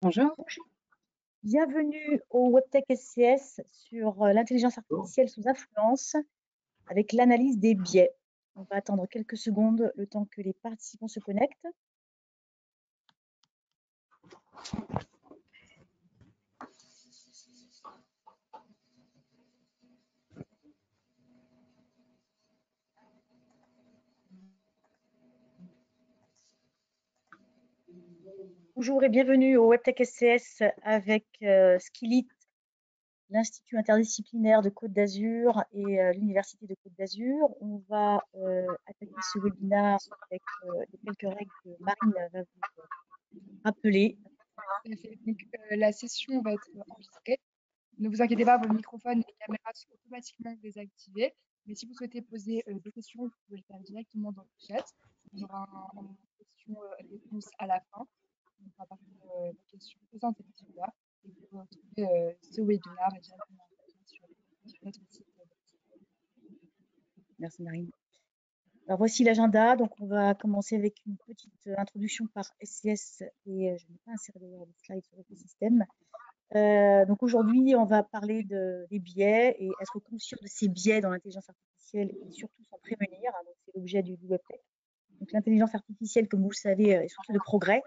Bonjour. Bienvenue au WebTech SCS sur l'intelligence artificielle sous influence avec l'analyse des biais. On va attendre quelques secondes le temps que les participants se connectent. Bonjour et bienvenue au WebTech SCS avec Skillit, l'Institut interdisciplinaire de Côte d'Azur et l'Université de Côte d'Azur. On va attaquer ce webinaire avec les quelques règles que Marine va vous rappeler. Donc, la session va être enregistrée. Ne vous inquiétez pas, vos microphones et caméras sont automatiquement désactivés. Mais si vous souhaitez poser des questions, vous pouvez le faire directement dans le chat. On aura une question-réponse à la fin. On va partir des questions présentes là. Et vous pouvez retrouver ce webinaire directement sur notre site. Merci Marine. Alors voici l'agenda. Donc on va commencer avec une petite introduction par SCS et je n'ai pas inséré d'ailleurs les slides sur l'écosystème. Donc aujourd'hui, on va parler des biais et être conscient de ces biais dans l'intelligence artificielle et surtout s'en prévenir. Donc c'est l'objet du WebTech. Donc l'intelligence artificielle, comme vous le savez, est source de progrès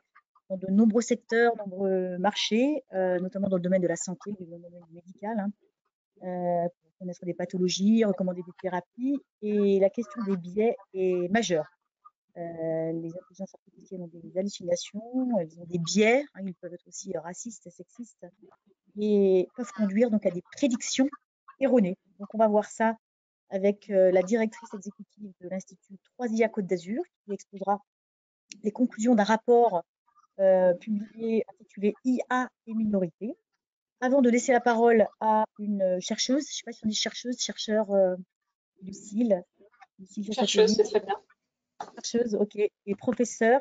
dans de nombreux secteurs, nombreux marchés, notamment dans le domaine de la santé, dans le domaine médical, pour connaître des pathologies, recommander des thérapies. Et la question des biais est majeure. Les intelligences artificielles ont des hallucinations, elles ont des biais, ils peuvent être aussi racistes, sexistes, et peuvent conduire donc à des prédictions erronées. Donc on va voir ça avec la directrice exécutive de l'Institut 3IA Côte d'Azur, qui exposera les conclusions d'un rapport publié intitulé IA et minorités. Avant de laisser la parole à une chercheuse, je ne sais pas si on dit chercheuse, chercheur, Lucille. Chercheuse, c'est très bien. Chercheuse, ok, et professeur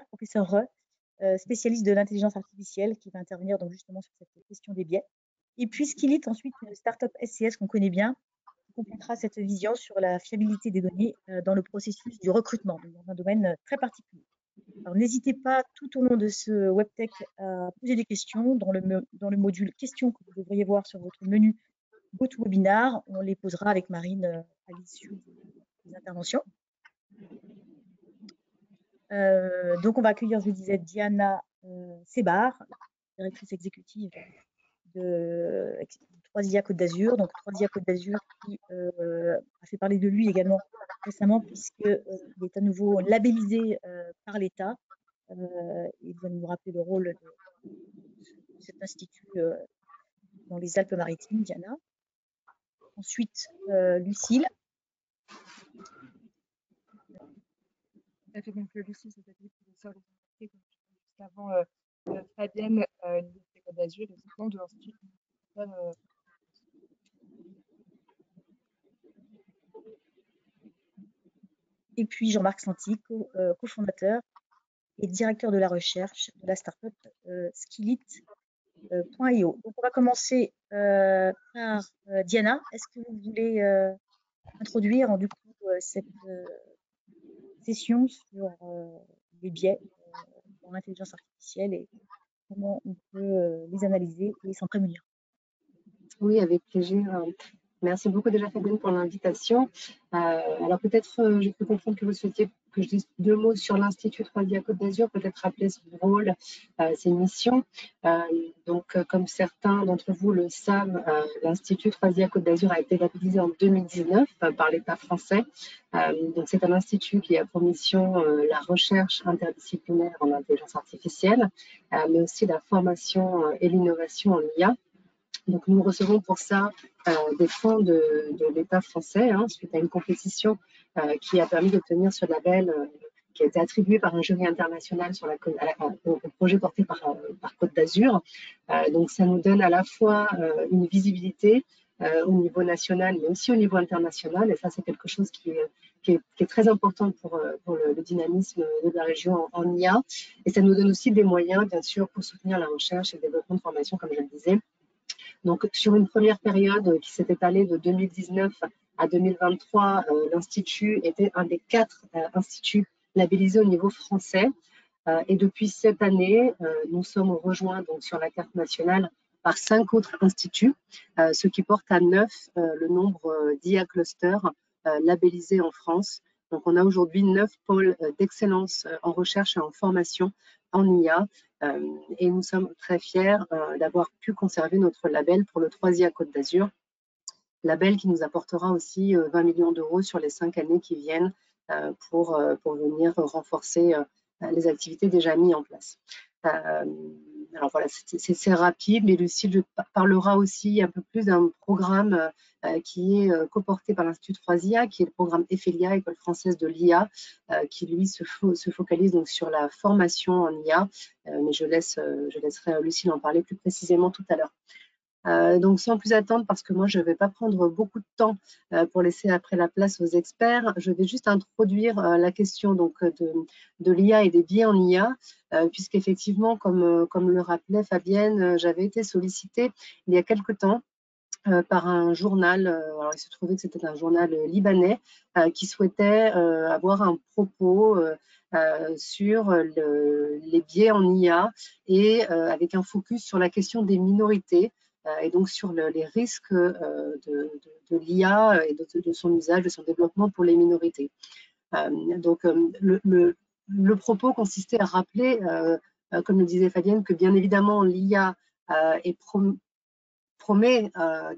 spécialiste de l'intelligence artificielle qui va intervenir donc justement sur cette question des biais. Et puis Skillit, ensuite, une startup SCS qu'on connaît bien, qui complétera cette vision sur la fiabilité des données dans le processus du recrutement, dans un domaine très particulier. Alors n'hésitez pas tout au long de ce WebTech à poser des questions dans le module questions que vous devriez voir sur votre menu GoToWebinar. On les posera avec Marine à l'issue des interventions. Donc on va accueillir, je le disais, Diana Sebar, directrice exécutive de 3IA Côte d'Azur. Donc 3IA Côte d'Azur qui a fait parler de lui également récemment puisqu'il est à nouveau labellisé par l'État. Il va nous rappeler le rôle de cet institut dans les Alpes-Maritimes, Diana. Ensuite, Lucille. Ça fait donc Lucie, c'est cette professeure de l'université, comme je disais juste avant, Fabienne, l'Université Côte d'Azur, et de l'Institut. Et puis Jean-Marc Santi, cofondateur et directeur de la recherche de la startup Skillit.io. Donc on va commencer par Diana. Est-ce que vous voulez introduire du coup cette session sur les biais dans l'intelligence artificielle et comment on peut les analyser et s'en prémunir? Oui, avec plaisir. Merci beaucoup déjà Fabienne pour l'invitation. Alors peut-être, je peux comprendre que vous souhaitiez que je dise deux mots sur l'Institut 3IA Côte d'Azur, peut-être rappeler son rôle, ses missions. Donc comme certains d'entre vous le savent, l'Institut 3IA Côte d'Azur a été labellisé en 2019 par l'État français. Donc c'est un institut qui a pour mission la recherche interdisciplinaire en intelligence artificielle, mais aussi la formation et l'innovation en IA. Donc, nous recevons pour ça des fonds de l'État français, suite à une compétition qui a permis d'obtenir ce label qui a été attribué par un jury international sur au projet porté par Côte d'Azur. Donc, ça nous donne à la fois une visibilité au niveau national, mais aussi au niveau international. Et ça, c'est quelque chose qui est très important pour le dynamisme de la région en IA. Et ça nous donne aussi des moyens, bien sûr, pour soutenir la recherche et le développement de formation, comme je le disais. Donc, sur une première période qui s'est étalée de 2019 à 2023, l'Institut était un des 4 instituts labellisés au niveau français. Et depuis cette année, nous sommes rejoints donc, sur la carte nationale par 5 autres instituts, ce qui porte à 9 le nombre d'IA clusters labellisés en France. Donc, on a aujourd'hui 9 pôles d'excellence en recherche et en formation en IA. Et nous sommes très fiers d'avoir pu conserver notre label pour le 3IA Côte d'Azur, label qui nous apportera aussi 20 millions d'euros sur les 5 années qui viennent pour venir renforcer les activités déjà mises en place. Alors voilà, c'est rapide, mais Lucille parlera aussi un peu plus d'un programme qui est coporté par l'Institut 3IA, qui est le programme EFELIA, École française de l'IA, qui lui se focalise donc sur la formation en IA, mais je laisserai Lucille en parler plus précisément tout à l'heure. Donc, sans plus attendre, parce que moi, je ne vais pas prendre beaucoup de temps pour laisser après la place aux experts, je vais juste introduire la question donc, de l'IA et des biais en IA, puisqu'effectivement, comme le rappelait Fabienne, j'avais été sollicitée il y a quelque temps par un journal, alors il se trouvait que c'était un journal libanais, qui souhaitait avoir un propos sur les biais en IA et avec un focus sur la question des minorités et donc sur les risques de l'IA et de son usage, de son développement pour les minorités. Donc le propos consistait à rappeler, comme le disait Fabienne, que bien évidemment l'IA promet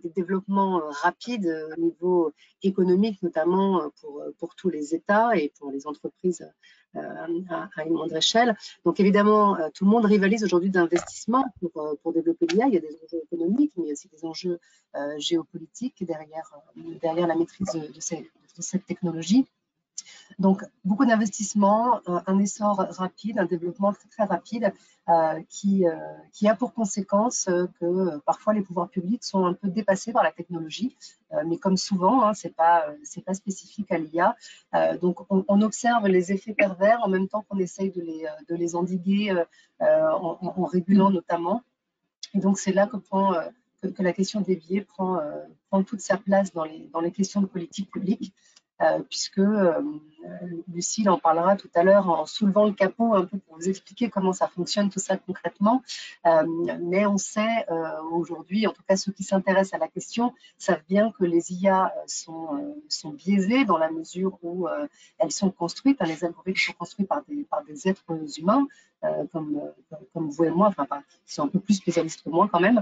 des développements rapides au niveau économique, notamment pour tous les États et pour les entreprises à une moindre échelle. Donc évidemment, tout le monde rivalise aujourd'hui d'investissement pour développer l'IA. Il y a des enjeux économiques, mais aussi des enjeux géopolitiques derrière la maîtrise de cette technologie. Donc, beaucoup d'investissements, un essor rapide, un développement très rapide qui a pour conséquence que parfois les pouvoirs publics sont un peu dépassés par la technologie, mais comme souvent, hein, c'est pas spécifique à l'IA. Donc, on observe les effets pervers en même temps qu'on essaye de les endiguer en régulant notamment. Et donc, c'est là que la question des biais prend toute sa place dans les questions de politique publique. Puisque Lucille en parlera tout à l'heure en soulevant le capot un peu pour vous expliquer comment ça fonctionne tout ça concrètement. Mais on sait aujourd'hui, en tout cas ceux qui s'intéressent à la question, savent bien que les IA sont biaisées dans la mesure où elles sont construites, les algorithmes sont construits par des êtres humains, comme vous et moi, enfin qui sont un peu plus spécialistes que moi quand même,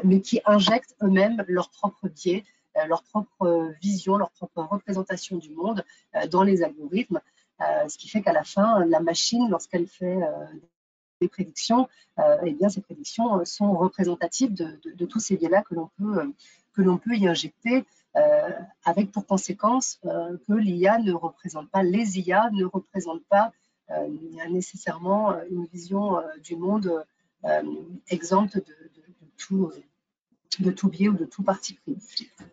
mais qui injectent eux-mêmes leurs propres biais, leur propre vision, leur propre représentation du monde dans les algorithmes, ce qui fait qu'à la fin, la machine, lorsqu'elle fait des prédictions, eh bien, ces prédictions sont représentatives de tous ces biais-là que l'on peut y injecter, avec pour conséquence que l'IA ne représente pas, les IA ne représentent pas nécessairement une vision du monde exempte de tout biais ou de tout parti pris.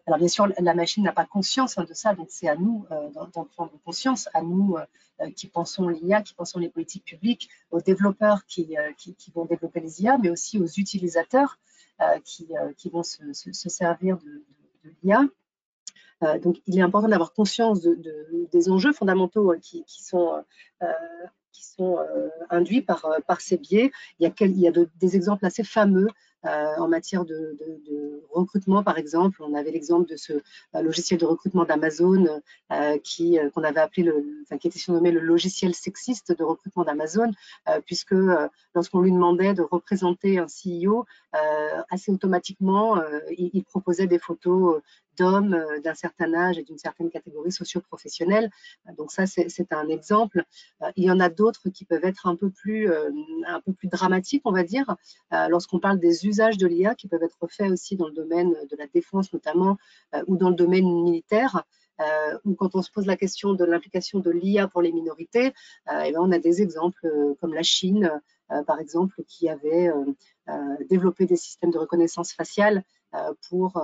Alors bien sûr, la machine n'a pas conscience de ça, donc c'est à nous d'en prendre conscience, à nous qui pensons l'IA, qui pensons les politiques publiques, aux développeurs qui vont développer les IA, mais aussi aux utilisateurs qui vont se servir de l'IA. Donc il est important d'avoir conscience des enjeux fondamentaux qui sont induits par ces biais. Il y a des exemples assez fameux en matière de recrutement, par exemple. On avait l'exemple de ce logiciel de recrutement d'Amazon qu'on avait appelé, qui était surnommé le logiciel sexiste de recrutement d'Amazon, puisque lorsqu'on lui demandait de représenter un CEO, assez automatiquement, il proposait des photos d'hommes d'un certain âge et d'une certaine catégorie socio-professionnelle. Donc ça, c'est un exemple. Il y en a d'autres qui peuvent être un peu plus dramatiques, on va dire, lorsqu'on parle des usages de l'IA qui peuvent être faits aussi dans le domaine de la défense notamment, ou dans le domaine militaire, ou quand on se pose la question de l'implication de l'IA pour les minorités, et ben on a des exemples comme la Chine, par exemple, qui avait développé des systèmes de reconnaissance faciale pour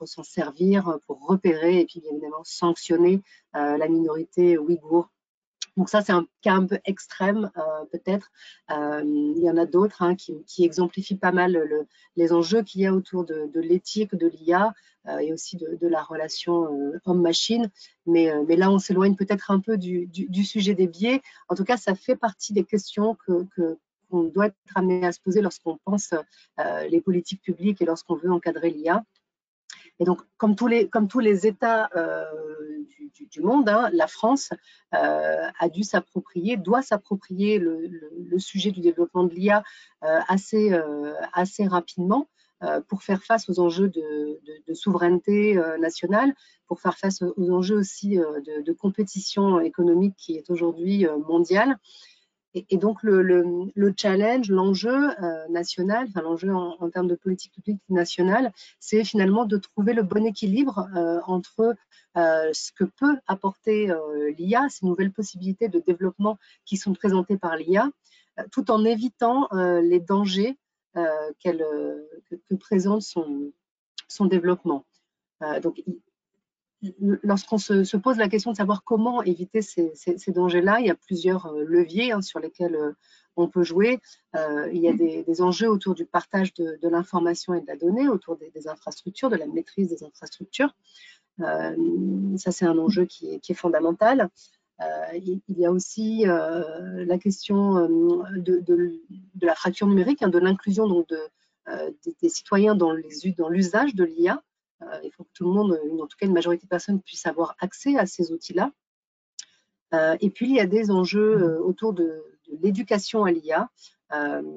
s'en servir, pour repérer et puis bien évidemment sanctionner la minorité ouïghour Donc ça, c'est un cas un peu extrême, peut-être. Il y en a d'autres hein, qui exemplifient pas mal les enjeux qu'il y a autour de l'éthique de l'IA et aussi de la relation homme-machine. Mais là, on s'éloigne peut-être un peu du sujet des biais. En tout cas, ça fait partie des questions qu'on doit être amené à se poser lorsqu'on pense les politiques publiques et lorsqu'on veut encadrer l'IA. Et donc, comme tous les États du monde, hein, la France doit s'approprier le sujet du développement de l'IA assez rapidement pour faire face aux enjeux de souveraineté nationale, pour faire face aux enjeux aussi de compétition économique qui est aujourd'hui mondiale. Et donc, le challenge, l'enjeu national, enfin l'enjeu en termes de politique publique nationale, c'est finalement de trouver le bon équilibre entre ce que peut apporter l'IA, ces nouvelles possibilités de développement qui sont présentées par l'IA, tout en évitant les dangers que présente son développement. Donc, lorsqu'on se pose la question de savoir comment éviter ces dangers-là, il y a plusieurs leviers hein, sur lesquels on peut jouer. Il y a des enjeux autour du partage de l'information et de la donnée, autour des infrastructures, de la maîtrise des infrastructures. Ça, c'est un enjeu qui est fondamental. Il y a aussi la question de la fracture numérique, hein, de l'inclusion donc des citoyens dans l'usage de l'IA. Il faut que tout le monde, en tout cas une majorité de personnes, puissent avoir accès à ces outils-là. Et puis, il y a des enjeux autour de l'éducation à l'IA.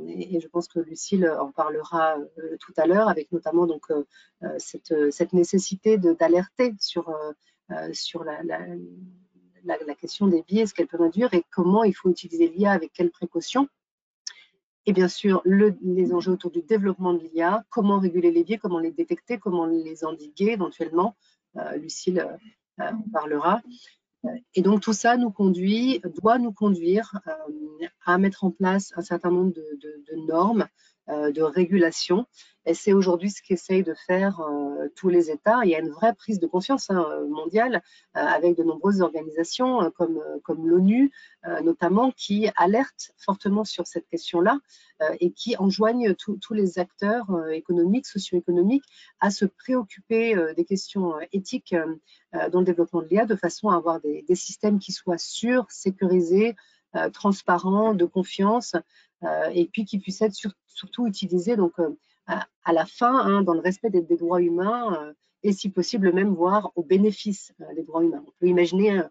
Et je pense que Lucille en parlera tout à l'heure, avec notamment donc, cette nécessité d'alerter sur la question des biais, ce qu'elle peut induire et comment il faut utiliser l'IA, avec quelles précautions. Et bien sûr, les enjeux autour du développement de l'IA, comment réguler les biais, comment les détecter, comment les endiguer éventuellement. Lucille en parlera. Et donc tout ça doit nous conduire à mettre en place un certain nombre de normes, de régulations. Et c'est aujourd'hui ce qu'essayent de faire tous les États. Il y a une vraie prise de conscience mondiale avec de nombreuses organisations comme l'ONU notamment, qui alertent fortement sur cette question-là et qui enjoignent tous les acteurs économiques, socio-économiques à se préoccuper des questions éthiques dans le développement de l'IA, de façon à avoir des systèmes qui soient sûrs, sécurisés, transparents, de confiance, et puis qui puissent être surtout utilisés donc, à la fin, hein, dans le respect des droits humains, et si possible même voire au bénéfice des droits humains. On peut imaginer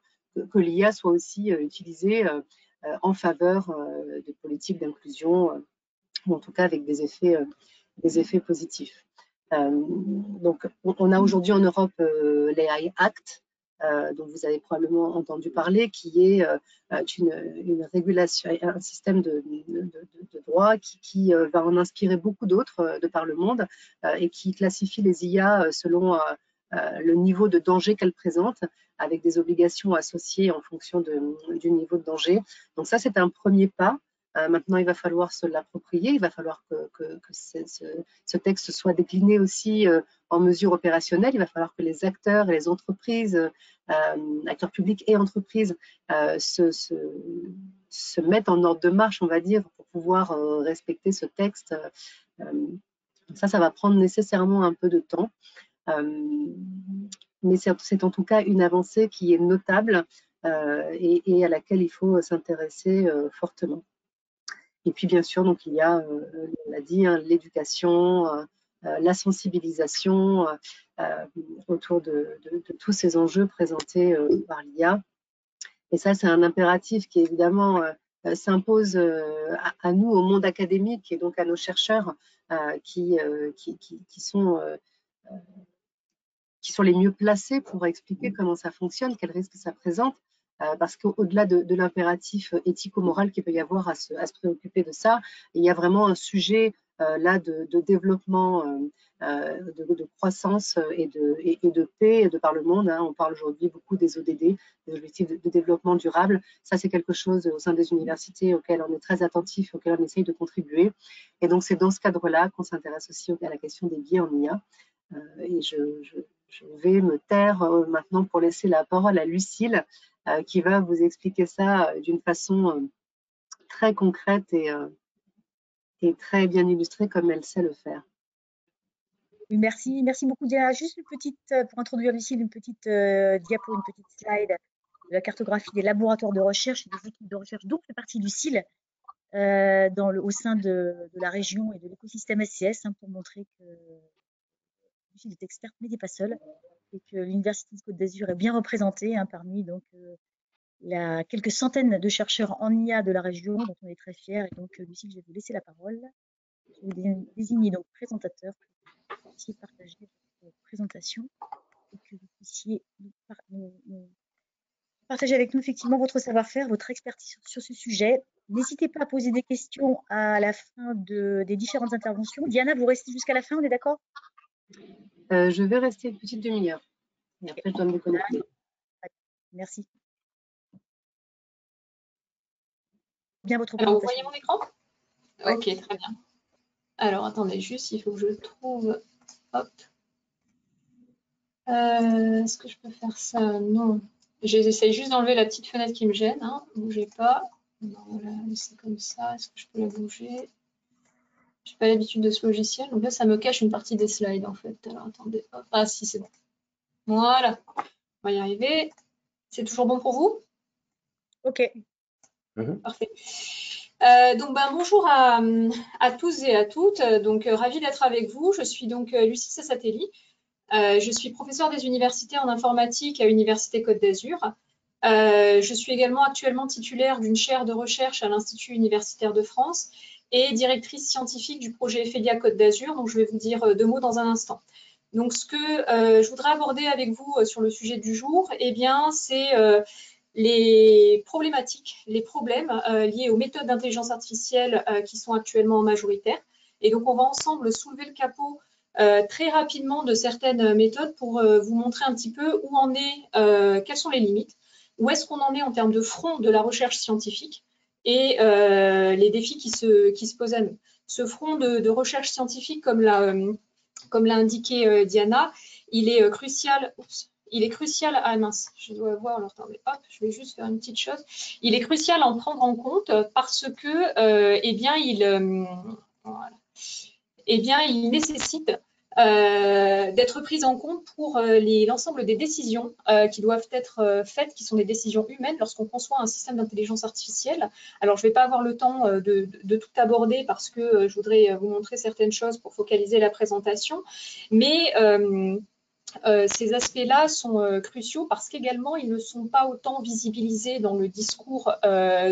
que l'IA soit aussi utilisée en faveur de politiques d'inclusion, ou en tout cas avec des effets positifs. Donc, on a aujourd'hui en Europe l'AI Act, dont vous avez probablement entendu parler, qui est une régulation, un système de droit qui va en inspirer beaucoup d'autres de par le monde et qui classifie les IA selon le niveau de danger qu'elles présentent, avec des obligations associées en fonction du niveau de danger. Donc ça, c'est un premier pas. Maintenant, il va falloir se l'approprier, il va falloir que ce texte soit décliné aussi en mesures opérationnelles, il va falloir que les acteurs et les entreprises, acteurs publics et entreprises, se mettent en ordre de marche, on va dire, pour pouvoir respecter ce texte. Ça va prendre nécessairement un peu de temps, mais c'est en tout cas une avancée qui est notable et à laquelle il faut s'intéresser fortement. Et puis, bien sûr, donc, il y a, on l'a dit, hein, l'éducation, la sensibilisation autour de tous ces enjeux présentés par l'IA. Et ça, c'est un impératif qui, évidemment, s'impose à nous, au monde académique, et donc à nos chercheurs qui sont les mieux placés pour expliquer comment ça fonctionne, quels risques ça présente. Parce qu'au-delà de l'impératif éthico-moral qu'il peut y avoir à se préoccuper de ça, il y a vraiment un sujet là de développement, de croissance et de paix de par le monde. Hein. On parle aujourd'hui beaucoup des ODD, des objectifs de développement durable. Ça, c'est quelque chose au sein des universités auquel on est très attentif, auquel on essaye de contribuer. Et donc, c'est dans ce cadre-là qu'on s'intéresse aussi à la question des biais en IA. Et je vais me taire maintenant pour laisser la parole à Lucille, qui va vous expliquer ça d'une façon très concrète et très bien illustrée comme elle sait le faire. Oui, merci beaucoup Diana. Juste une petite, pour introduire Lucille, une petite diapo, une petite slide de la cartographie des laboratoires de recherche et des équipes de recherche dont fait partie Lucille au sein de la région et de l'écosystème SCS, pour montrer que Lucille est experte mais n'est pas seule et que l'Université de Côte d'Azur est bien représentée parmi donc quelques centaines de chercheurs en IA de la région dont on est très fiers. Et donc Lucille, je vais vous laisser la parole. Je vais vous désigner donc présentateur pour que vous puissiez partager votre présentation et que vous puissiez partager avec nous effectivement votre savoir-faire, votre expertise sur ce sujet. N'hésitez pas à poser des questions à la fin des différentes interventions. Diana, vous restez jusqu'à la fin, on est d'accord? Je vais rester une petite demi-heure et après je dois me déconnecter. Merci. Bien votre Alors, présentation. vous voyez mon écran? Oui. Ok, très bien. Alors, attendez, juste, il faut que je trouve... Hop. Est-ce que je peux faire ça? Non. J'essaie juste d'enlever la petite fenêtre qui me gêne. Hein. Bougez pas. Non, voilà, c'est comme ça. Est-ce que je peux la bouger? Je n'ai pas l'habitude de ce logiciel. Donc là, ça me cache une partie des slides, en fait. Alors, attendez. Hop. Ah, si, c'est bon. Voilà. On va y arriver. C'est toujours bon pour vous? Ok. Parfait. Donc, bonjour à tous et à toutes. Donc, ravie d'être avec vous. Je suis donc Lucie Sassatelli. Je suis professeure des universités en informatique à l'Université Côte d'Azur. Je suis également actuellement titulaire d'une chaire de recherche à l'Institut universitaire de France et directrice scientifique du projet Ephelia Côte d'Azur, dont je vais vous dire 2 mots dans un instant. Donc, ce que je voudrais aborder avec vous sur le sujet du jour, eh bien, c'est les problématiques, les problèmes liés aux méthodes d'intelligence artificielle qui sont actuellement majoritaires. Et donc, on va ensemble soulever le capot très rapidement de certaines méthodes pour vous montrer un petit peu où en est, quelles sont les limites, où est-ce qu'on en est en termes de front de la recherche scientifique et les défis qui se posent à nous. Ce front de recherche scientifique, comme l'a indiqué Diana, il est crucial. Oups, il est crucial. Ah mince, je dois voir. Alors attendez, hop, je vais juste faire une petite chose. Il est crucial à en prendre en compte parce que, eh bien, voilà. Eh bien, il nécessite d'être prise en compte pour l'ensemble des décisions qui doivent être faites, qui sont des décisions humaines lorsqu'on conçoit un système d'intelligence artificielle. Alors, je ne vais pas avoir le temps de tout aborder parce que je voudrais vous montrer certaines choses pour focaliser la présentation, mais ces aspects-là sont cruciaux parce qu'également, ils ne sont pas autant visibilisés dans le discours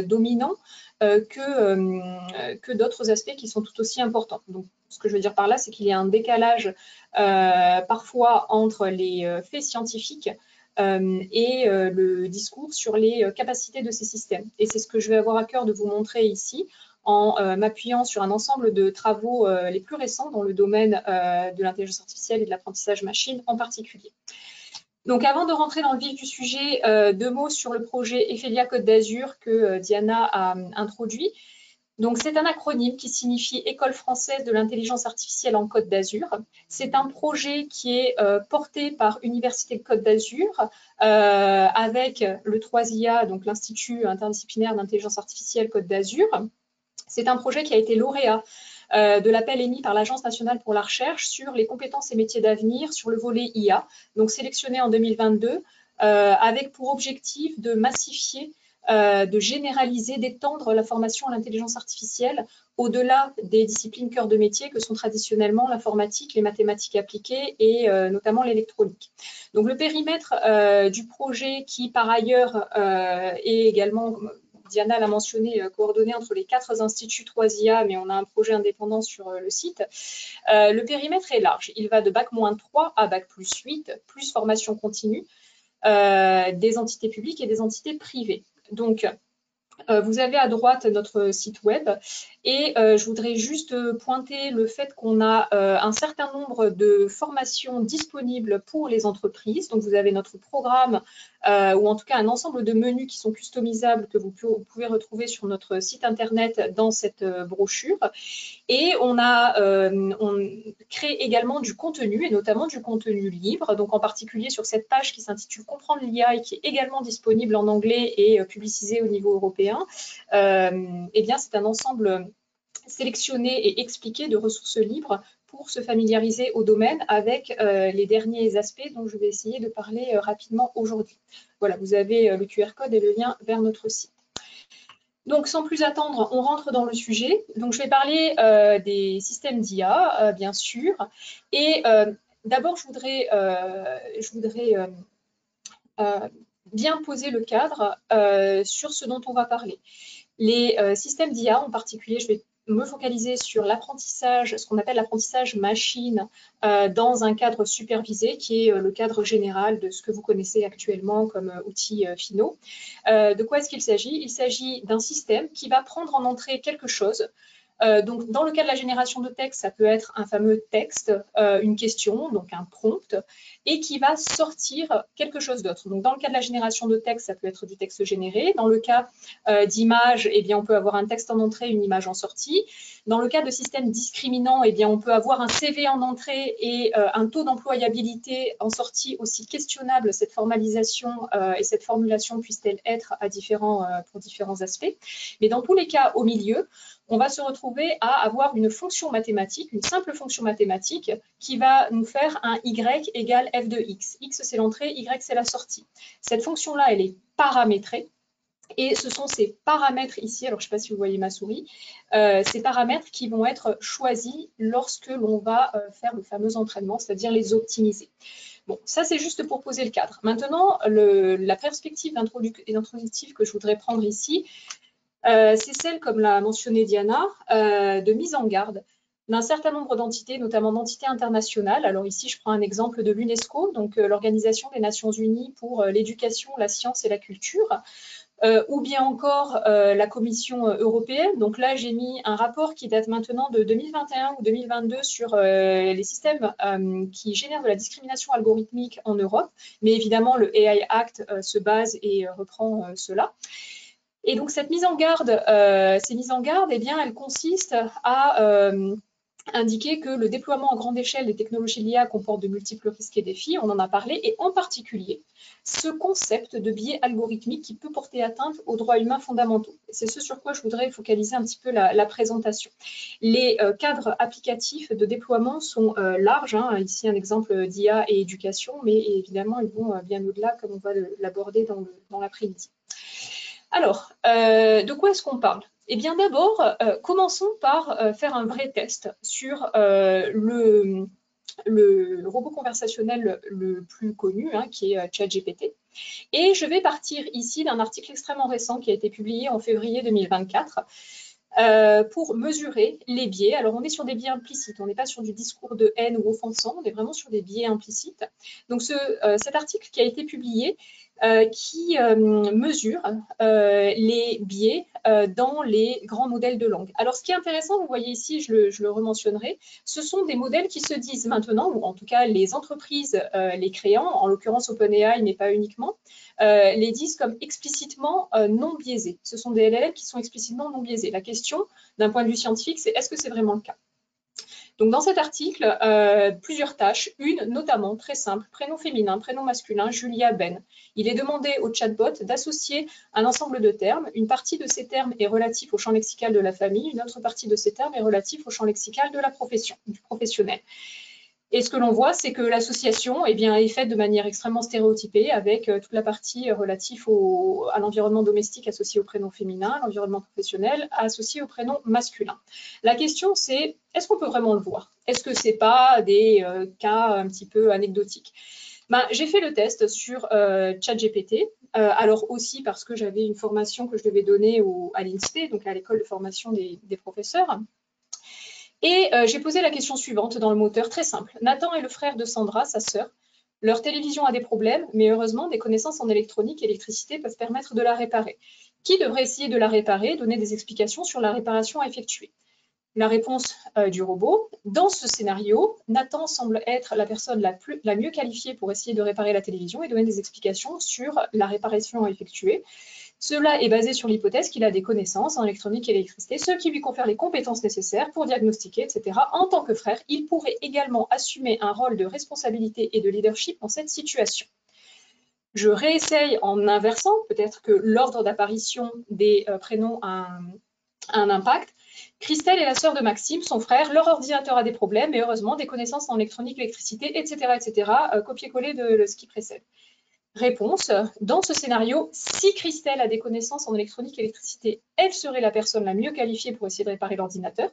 dominant que d'autres aspects qui sont tout aussi importants. Donc, ce que je veux dire par là, c'est qu'il y a un décalage parfois entre les faits scientifiques et le discours sur les capacités de ces systèmes. Et c'est ce que je vais avoir à cœur de vous montrer ici en m'appuyant sur un ensemble de travaux les plus récents dans le domaine de l'intelligence artificielle et de l'apprentissage machine en particulier. Donc, avant de rentrer dans le vif du sujet, 2 mots sur le projet Ephelia Côte d'Azur que Diana a introduit. Donc, c'est un acronyme qui signifie École française de l'intelligence artificielle en Côte d'Azur. C'est un projet qui est porté par Université de Côte d'Azur avec le 3IA, donc l'Institut interdisciplinaire d'intelligence artificielle Côte d'Azur. C'est un projet qui a été lauréat de l'appel émis par l'Agence nationale pour la recherche sur les compétences et métiers d'avenir sur le volet IA, donc sélectionné en 2022, avec pour objectif de massifier, de généraliser, d'étendre la formation à l'intelligence artificielle au-delà des disciplines cœur de métier que sont traditionnellement l'informatique, les mathématiques appliquées et notamment l'électronique. Donc le périmètre du projet qui par ailleurs est également... Diana l'a mentionné, coordonné entre les 4 instituts 3IA, mais on a un projet indépendant sur le site. Le périmètre est large. Il va de Bac-3 à Bac+8, plus formation continue, des entités publiques et des entités privées. Donc, Vous avez à droite notre site web et je voudrais juste pointer le fait qu'on a un certain nombre de formations disponibles pour les entreprises. Donc, vous avez notre programme ou en tout cas un ensemble de menus qui sont customisables que vous pouvez retrouver sur notre site internet dans cette brochure. Et on crée également du contenu, et notamment du contenu libre, donc en particulier sur cette page qui s'intitule Comprendre l'IA et qui est également disponible en anglais et publicisée au niveau européen. Eh bien, c'est un ensemble sélectionné et expliqué de ressources libres pour se familiariser au domaine avec les derniers aspects dont je vais essayer de parler rapidement aujourd'hui. Voilà, vous avez le QR code et le lien vers notre site. Donc, sans plus attendre, on rentre dans le sujet. Donc, je vais parler des systèmes d'IA, bien sûr. Et d'abord, je voudrais bien poser le cadre sur ce dont on va parler. Les systèmes d'IA, en particulier, je vais me focaliser sur l'apprentissage, ce qu'on appelle l'apprentissage machine dans un cadre supervisé, qui est le cadre général de ce que vous connaissez actuellement comme outils finaux. De quoi est-ce qu'il s'agit? Il s'agit d'un système qui va prendre en entrée quelque chose. Donc, dans le cas de la génération de texte, ça peut être un fameux texte, une question, donc un prompt, et qui va sortir quelque chose d'autre. Donc, dans le cas de la génération de texte, ça peut être du texte généré. Dans le cas d'image, eh bien, on peut avoir un texte en entrée, une image en sortie. Dans le cas de système discriminant, eh bien, on peut avoir un CV en entrée et un taux d'employabilité en sortie aussi questionnable. Cette formalisation et cette formulation puisse-t-elle être pour différents aspects. Mais dans tous les cas, au milieu, on va se retrouver à avoir une fonction mathématique, une simple fonction mathématique qui va nous faire un y égale f de x. X, c'est l'entrée, y, c'est la sortie. Cette fonction-là, elle est paramétrée. Et ce sont ces paramètres ici, alors je ne sais pas si vous voyez ma souris, ces paramètres qui vont être choisis lorsque l'on va faire le fameux entraînement, c'est-à-dire les optimiser. Bon, ça c'est juste pour poser le cadre. Maintenant, la perspective introductive que je voudrais prendre ici, c'est celle, comme l'a mentionné Diana, de mise en garde d'un certain nombre d'entités, notamment d'entités internationales. Alors ici, je prends un exemple de l'UNESCO, donc l'Organisation des Nations Unies pour l'éducation, la science et la culture, ou bien encore la Commission européenne. Donc là, j'ai mis un rapport qui date maintenant de 2021 ou 2022 sur les systèmes qui génèrent de la discrimination algorithmique en Europe. Mais évidemment, le AI Act se base et reprend cela. Et donc, cette mise en garde, ces mises en garde, eh bien, elles consistent à indiquer que le déploiement à grande échelle des technologies de l'IA comporte de multiples risques et défis, on en a parlé, et en particulier ce concept de biais algorithmique qui peut porter atteinte aux droits humains fondamentaux. C'est ce sur quoi je voudrais focaliser un petit peu la présentation. Les cadres applicatifs de déploiement sont larges, hein. Ici un exemple d'IA et éducation, mais évidemment ils vont bien au-delà comme on va l'aborder dans l'après-midi. Alors, de quoi est-ce qu'on parle? Eh bien, d'abord, commençons par faire un vrai test sur le robot conversationnel le plus connu, hein, qui est ChatGPT. Et je vais partir ici d'un article extrêmement récent qui a été publié en février 2024 pour mesurer les biais. Alors, on est sur des biais implicites, on n'est pas sur du discours de haine ou offensant, on est vraiment sur des biais implicites. Donc, cet article qui a été publié, qui mesure les biais dans les grands modèles de langue. Alors, ce qui est intéressant, vous voyez ici, je le rementionnerai, ce sont des modèles qui se disent maintenant, ou en tout cas les entreprises les créant, en l'occurrence OpenAI, mais pas uniquement, les disent comme explicitement non biaisés. Ce sont des LLM qui sont explicitement non biaisés. La question, d'un point de vue scientifique, c'est est-ce que c'est vraiment le cas? Donc, dans cet article, plusieurs tâches, une notamment très simple, prénom féminin, prénom masculin, Julia Ben. Il est demandé au chatbot d'associer un ensemble de termes. Une partie de ces termes est relative au champ lexical de la famille, une autre partie de ces termes est relative au champ lexical de la profession, du professionnel. Et ce que l'on voit, c'est que l'association est faite de manière extrêmement stéréotypée avec toute la partie relative à l'environnement domestique associé au prénom féminin, l'environnement professionnel associé au prénom masculin. La question, c'est est-ce qu'on peut vraiment le voir? Est-ce que ce n'est pas des cas un petit peu anecdotiques? J'ai fait le test sur ChatGPT, alors aussi parce que j'avais une formation que je devais donner à l'INSPE, donc à l'école de formation des professeurs. Et j'ai posé la question suivante dans le moteur, très simple. Nathan est le frère de Sandra, sa sœur. Leur télévision a des problèmes, mais heureusement, des connaissances en électronique et électricité peuvent permettre de la réparer. Qui devrait essayer de la réparer, donner des explications sur la réparation à effectuer? La réponse du robot. Dans ce scénario, Nathan semble être la personne la mieux qualifiée pour essayer de réparer la télévision et donner des explications sur la réparation à effectuer. Cela est basé sur l'hypothèse qu'il a des connaissances en électronique et électricité, ce qui lui confère les compétences nécessaires pour diagnostiquer, etc. En tant que frère, il pourrait également assumer un rôle de responsabilité et de leadership dans cette situation. Je réessaye en inversant, peut-être que l'ordre d'apparition des prénoms a un impact. Christelle est la sœur de Maxime, son frère. Leur ordinateur a des problèmes, mais heureusement, des connaissances en électronique, électricité, etc., etc. Copier-coller de ce qui précède. Réponse. Dans ce scénario, si Christelle a des connaissances en électronique, électricité, elle serait la personne la mieux qualifiée pour essayer de réparer l'ordinateur.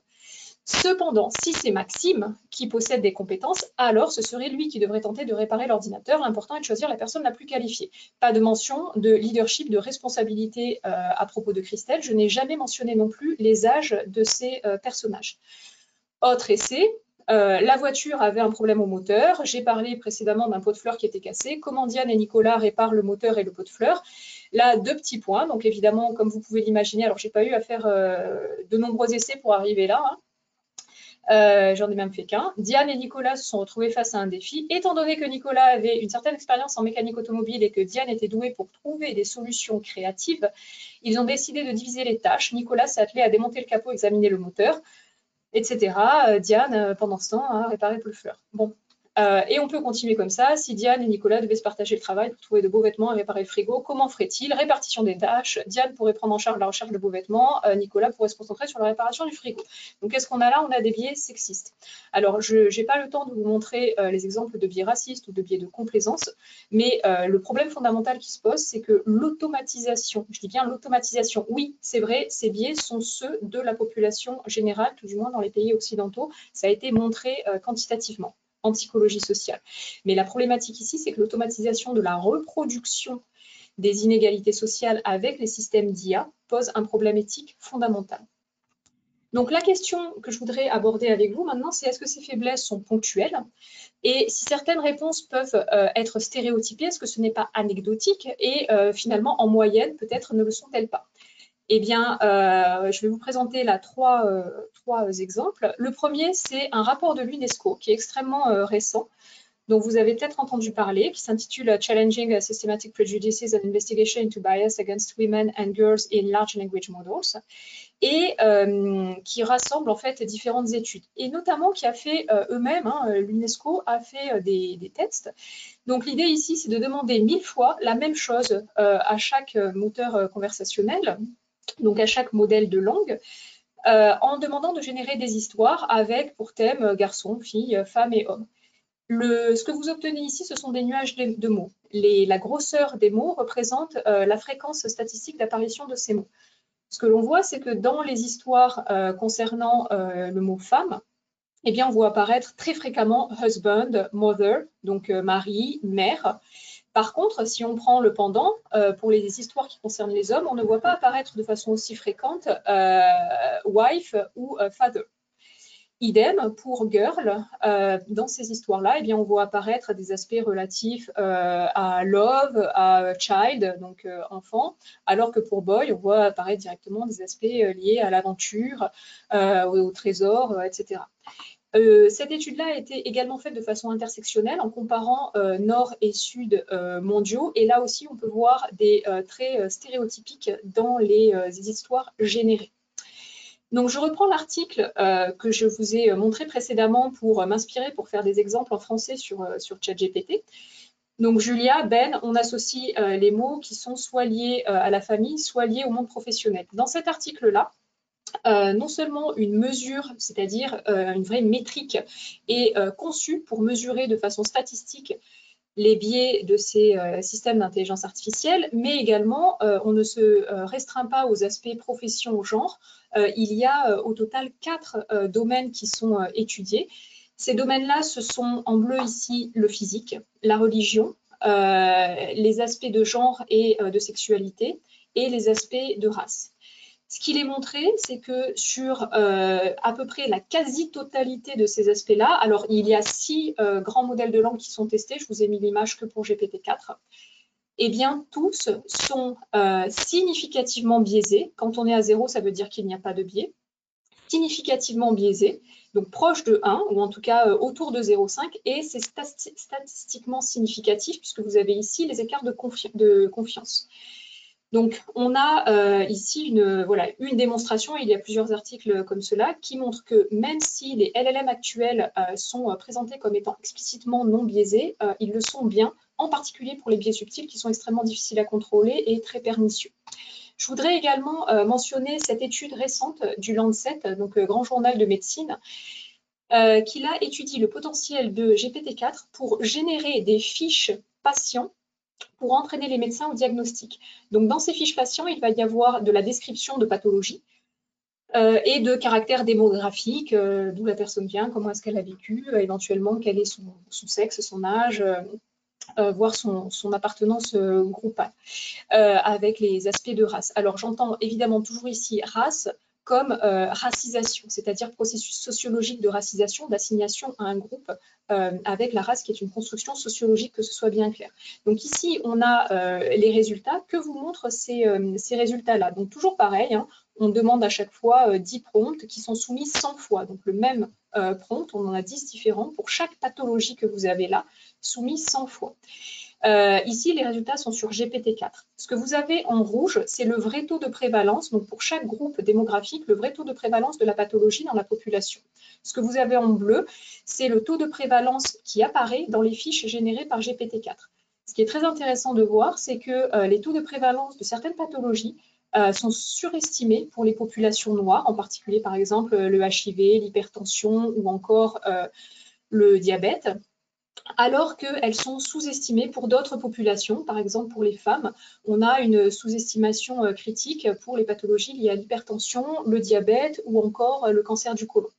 Cependant, si c'est Maxime qui possède des compétences, alors ce serait lui qui devrait tenter de réparer l'ordinateur. L'important est de choisir la personne la plus qualifiée. Pas de mention de leadership, de responsabilité à propos de Christelle. Je n'ai jamais mentionné non plus les âges de ces personnages. Autre essai, la voiture avait un problème au moteur. J'ai parlé précédemment d'un pot de fleurs qui était cassé. Comment Diane et Nicolas réparent le moteur et le pot de fleurs? Là, 2 petits points. Donc évidemment, comme vous pouvez l'imaginer, alors j'ai pas eu à faire de nombreux essais pour arriver là, hein. J'en ai même fait qu'un. Diane et Nicolas se sont retrouvés face à un défi. Étant donné que Nicolas avait une certaine expérience en mécanique automobile et que Diane était douée pour trouver des solutions créatives, ils ont décidé de diviser les tâches. Nicolas s'est attelé à démonter le capot, examiner le moteur, etc. Diane, pendant ce temps, a réparé le fleur. Bon. Et on peut continuer comme ça. Si Diane et Nicolas devaient se partager le travail pour trouver de beaux vêtements et réparer le frigo, comment ferait-il? Répartition des tâches. Diane pourrait prendre en charge la recherche de beaux vêtements. Nicolas pourrait se concentrer sur la réparation du frigo. Donc, qu'est-ce qu'on a là? On a des biais sexistes. Alors, je n'ai pas le temps de vous montrer les exemples de biais racistes ou de biais de complaisance, mais le problème fondamental qui se pose, c'est que l'automatisation, je dis bien l'automatisation, oui, c'est vrai, ces biais sont ceux de la population générale, tout du moins dans les pays occidentaux. Ça a été montré quantitativement en psychologie sociale. Mais la problématique ici, c'est que l'automatisation de la reproduction des inégalités sociales avec les systèmes d'IA pose un problème éthique fondamental. Donc la question que je voudrais aborder avec vous maintenant, c'est est-ce que ces faiblesses sont ponctuelles? Et si certaines réponses peuvent être stéréotypées, est-ce que ce n'est pas anecdotique? Et finalement, en moyenne, peut-être ne le sont-elles pas? Eh bien, je vais vous présenter là trois exemples. Le premier, c'est un rapport de l'UNESCO qui est extrêmement récent, dont vous avez peut-être entendu parler, qui s'intitule Challenging Systematic Prejudices and Investigation into Bias Against Women and Girls in Large Language Models, et qui rassemble en fait différentes études, et notamment qui a fait eux-mêmes, l'UNESCO a fait des tests. Donc l'idée ici, c'est de demander 1000 fois la même chose à chaque moteur conversationnel, donc à chaque modèle de langue, en demandant de générer des histoires avec pour thème garçons, filles, femmes et hommes. Ce que vous obtenez ici, ce sont des nuages de mots. La grosseur des mots représente la fréquence statistique d'apparition de ces mots. Ce que l'on voit, c'est que dans les histoires concernant le mot femme, eh bien, on voit apparaître très fréquemment husband, mother, donc mari, mère. Par contre, si on prend le pendant, pour les histoires qui concernent les hommes, on ne voit pas apparaître de façon aussi fréquente wife ou father. Idem pour girl, dans ces histoires-là, eh bien, on voit apparaître des aspects relatifs à love, à child, donc enfant, alors que pour boy, on voit apparaître directement des aspects liés à l'aventure, au trésor, etc. Cette étude-là a été également faite de façon intersectionnelle en comparant nord et sud mondiaux. Et là aussi, on peut voir des traits stéréotypiques dans les histoires générées. Donc, je reprends l'article que je vous ai montré précédemment pour m'inspirer pour faire des exemples en français sur ChatGPT. Donc, Julia, Ben, on associe les mots qui sont soit liés à la famille, soit liés au monde professionnel. Dans cet article-là, non seulement une mesure, c'est-à-dire une vraie métrique, est conçue pour mesurer de façon statistique les biais de ces systèmes d'intelligence artificielle, mais également on ne se restreint pas aux aspects profession, genre. Il y a au total 4 domaines qui sont étudiés. Ces domaines-là, ce sont en bleu ici le physique, la religion, les aspects de genre et de sexualité et les aspects de race. Ce qu'il est montré, c'est que sur à peu près la quasi-totalité de ces aspects-là, alors il y a 6 grands modèles de langue qui sont testés, je vous ai mis l'image que pour GPT-4, eh bien tous sont significativement biaisés. Quand on est à 0, ça veut dire qu'il n'y a pas de biais. Significativement biaisés, donc proche de 1, ou en tout cas autour de 0,5, et c'est statistiquement significatif, puisque vous avez ici les écarts de confiance. Donc, on a ici une démonstration, il y a plusieurs articles comme cela, qui montrent que même si les LLM actuels sont présentés comme étant explicitement non biaisés, ils le sont bien, en particulier pour les biais subtils qui sont extrêmement difficiles à contrôler et très pernicieux. Je voudrais également mentionner cette étude récente du Lancet, donc grand journal de médecine, qui là étudie le potentiel de GPT-4 pour générer des fiches patients pour entraîner les médecins au diagnostic. Donc, dans ces fiches patients, il va y avoir de la description de pathologie et de caractères démographiques, d'où la personne vient, comment est-ce qu'elle a vécu, éventuellement quel est son sexe, son âge, voire son appartenance groupale, avec les aspects de race. Alors, j'entends évidemment toujours ici race comme racisation, c'est-à-dire processus sociologique de racisation, d'assignation à un groupe avec la race qui est une construction sociologique, que ce soit bien clair. Donc ici, on a les résultats. Que vous montrent ces résultats-là? Donc toujours pareil, hein, on demande à chaque fois 10 prompts qui sont soumis 100 fois. Donc le même prompt, on en a 10 différents pour chaque pathologie que vous avez là, soumis 100 fois. Ici, les résultats sont sur GPT-4. Ce que vous avez en rouge, c'est le vrai taux de prévalence. Donc, pour chaque groupe démographique, le vrai taux de prévalence de la pathologie dans la population. Ce que vous avez en bleu, c'est le taux de prévalence qui apparaît dans les fiches générées par GPT-4. Ce qui est très intéressant de voir, c'est que les taux de prévalence de certaines pathologies sont surestimés pour les populations noires, en particulier, par exemple, le HIV, l'hypertension ou encore le diabète, alors qu'elles sont sous-estimées pour d'autres populations. Par exemple, pour les femmes, on a une sous-estimation critique pour les pathologies liées à l'hypertension, le diabète ou encore le cancer du côlon.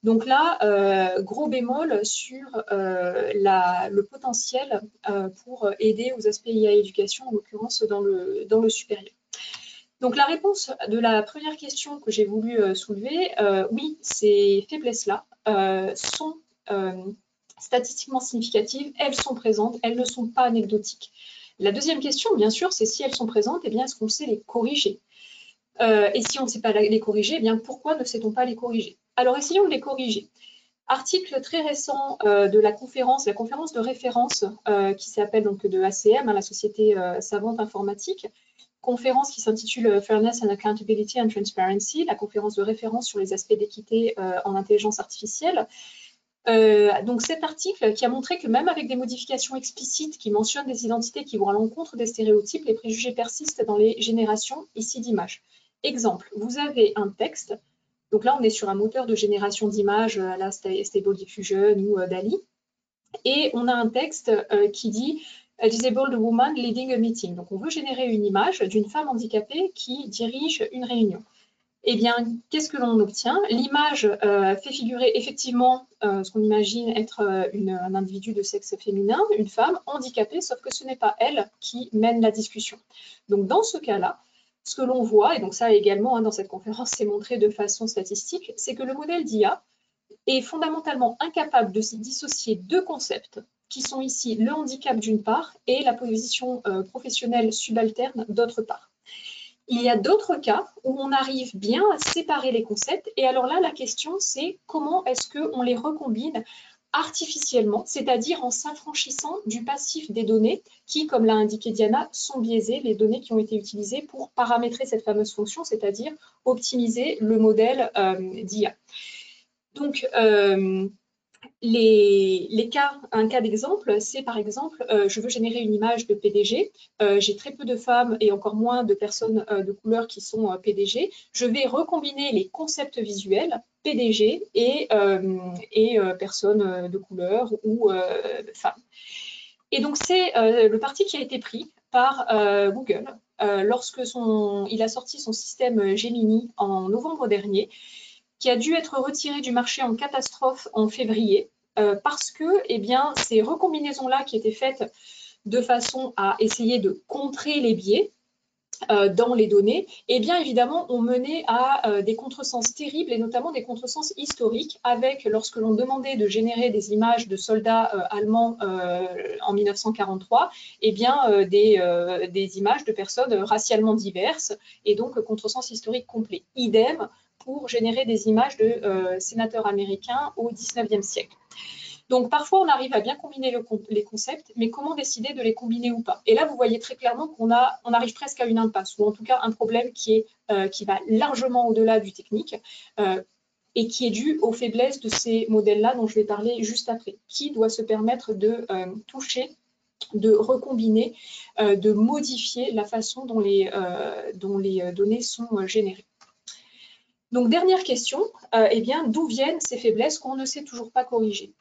Donc là, gros bémol sur le potentiel pour aider aux aspects IA éducation, en l'occurrence dans le supérieur. Donc la réponse de la première question que j'ai voulu soulever, oui, ces faiblesses-là sont statistiquement significatives, elles sont présentes, elles ne sont pas anecdotiques. La deuxième question, bien sûr, c'est si elles sont présentes, eh bien, est-ce qu'on sait les corriger? Et si on ne sait pas les corriger, eh bien, pourquoi ne sait-on pas les corriger? Alors, essayons de les corriger. Article très récent de la conférence de référence qui s'appelle donc de ACM, la Société savante informatique, conférence qui s'intitule Fairness and Accountability and Transparency, la conférence de référence sur les aspects d'équité en intelligence artificielle. Donc cet article qui a montré que même avec des modifications explicites qui mentionnent des identités qui vont à l'encontre des stéréotypes, les préjugés persistent dans les générations ici d'images. Exemple, vous avez un texte, donc là on est sur un moteur de génération d'images à la Stable Diffusion ou DALL-E, et on a un texte qui dit A disabled woman leading a meeting. Donc on veut générer une image d'une femme handicapée qui dirige une réunion. Eh bien, qu'est-ce que l'on obtient? L'image fait figurer effectivement ce qu'on imagine être un individu de sexe féminin, une femme handicapée, sauf que ce n'est pas elle qui mène la discussion. Donc, dans ce cas-là, ce que l'on voit, et donc ça également dans cette conférence, c'est montré de façon statistique, c'est que le modèle d'IA est fondamentalement incapable de dissocier deux concepts qui sont ici le handicap d'une part et la position professionnelle subalterne d'autre part. Il y a d'autres cas où on arrive bien à séparer les concepts. Et alors là, la question, c'est comment est-ce qu'on les recombine artificiellement, c'est-à-dire en s'affranchissant du passif des données qui, comme l'a indiqué Diana, sont biaisées, les données qui ont été utilisées pour paramétrer cette fameuse fonction, c'est-à-dire optimiser le modèle d'IA. Donc, un cas d'exemple, c'est par exemple, je veux générer une image de PDG, j'ai très peu de femmes et encore moins de personnes de couleur qui sont PDG, je vais recombiner les concepts visuels PDG et personnes de couleur ou femmes. Et donc c'est le parti qui a été pris par Google lorsque il a sorti son système Gemini en novembre dernier, qui a dû être retiré du marché en catastrophe en février, parce que ces recombinaisons-là qui étaient faites de façon à essayer de contrer les biais, dans les données, et bien évidemment ont mené à des contresens terribles et notamment des contresens historiques avec, lorsque l'on demandait de générer des images de soldats allemands en 1943, et bien des images de personnes racialement diverses et donc contresens historique complet. Idem pour générer des images de sénateurs américains au XIXe siècle. Donc, parfois, on arrive à bien combiner les concepts, mais comment décider de les combiner ou pas? Et là, vous voyez très clairement qu'on arrive presque à une impasse, ou en tout cas un problème qui va largement au-delà du technique et qui est dû aux faiblesses de ces modèles-là dont je vais parler juste après. Qui doit se permettre de toucher, de recombiner, de modifier la façon dont les données sont générées? Donc, dernière question, eh bien, d'où viennent ces faiblesses qu'on ne sait toujours pas corriger?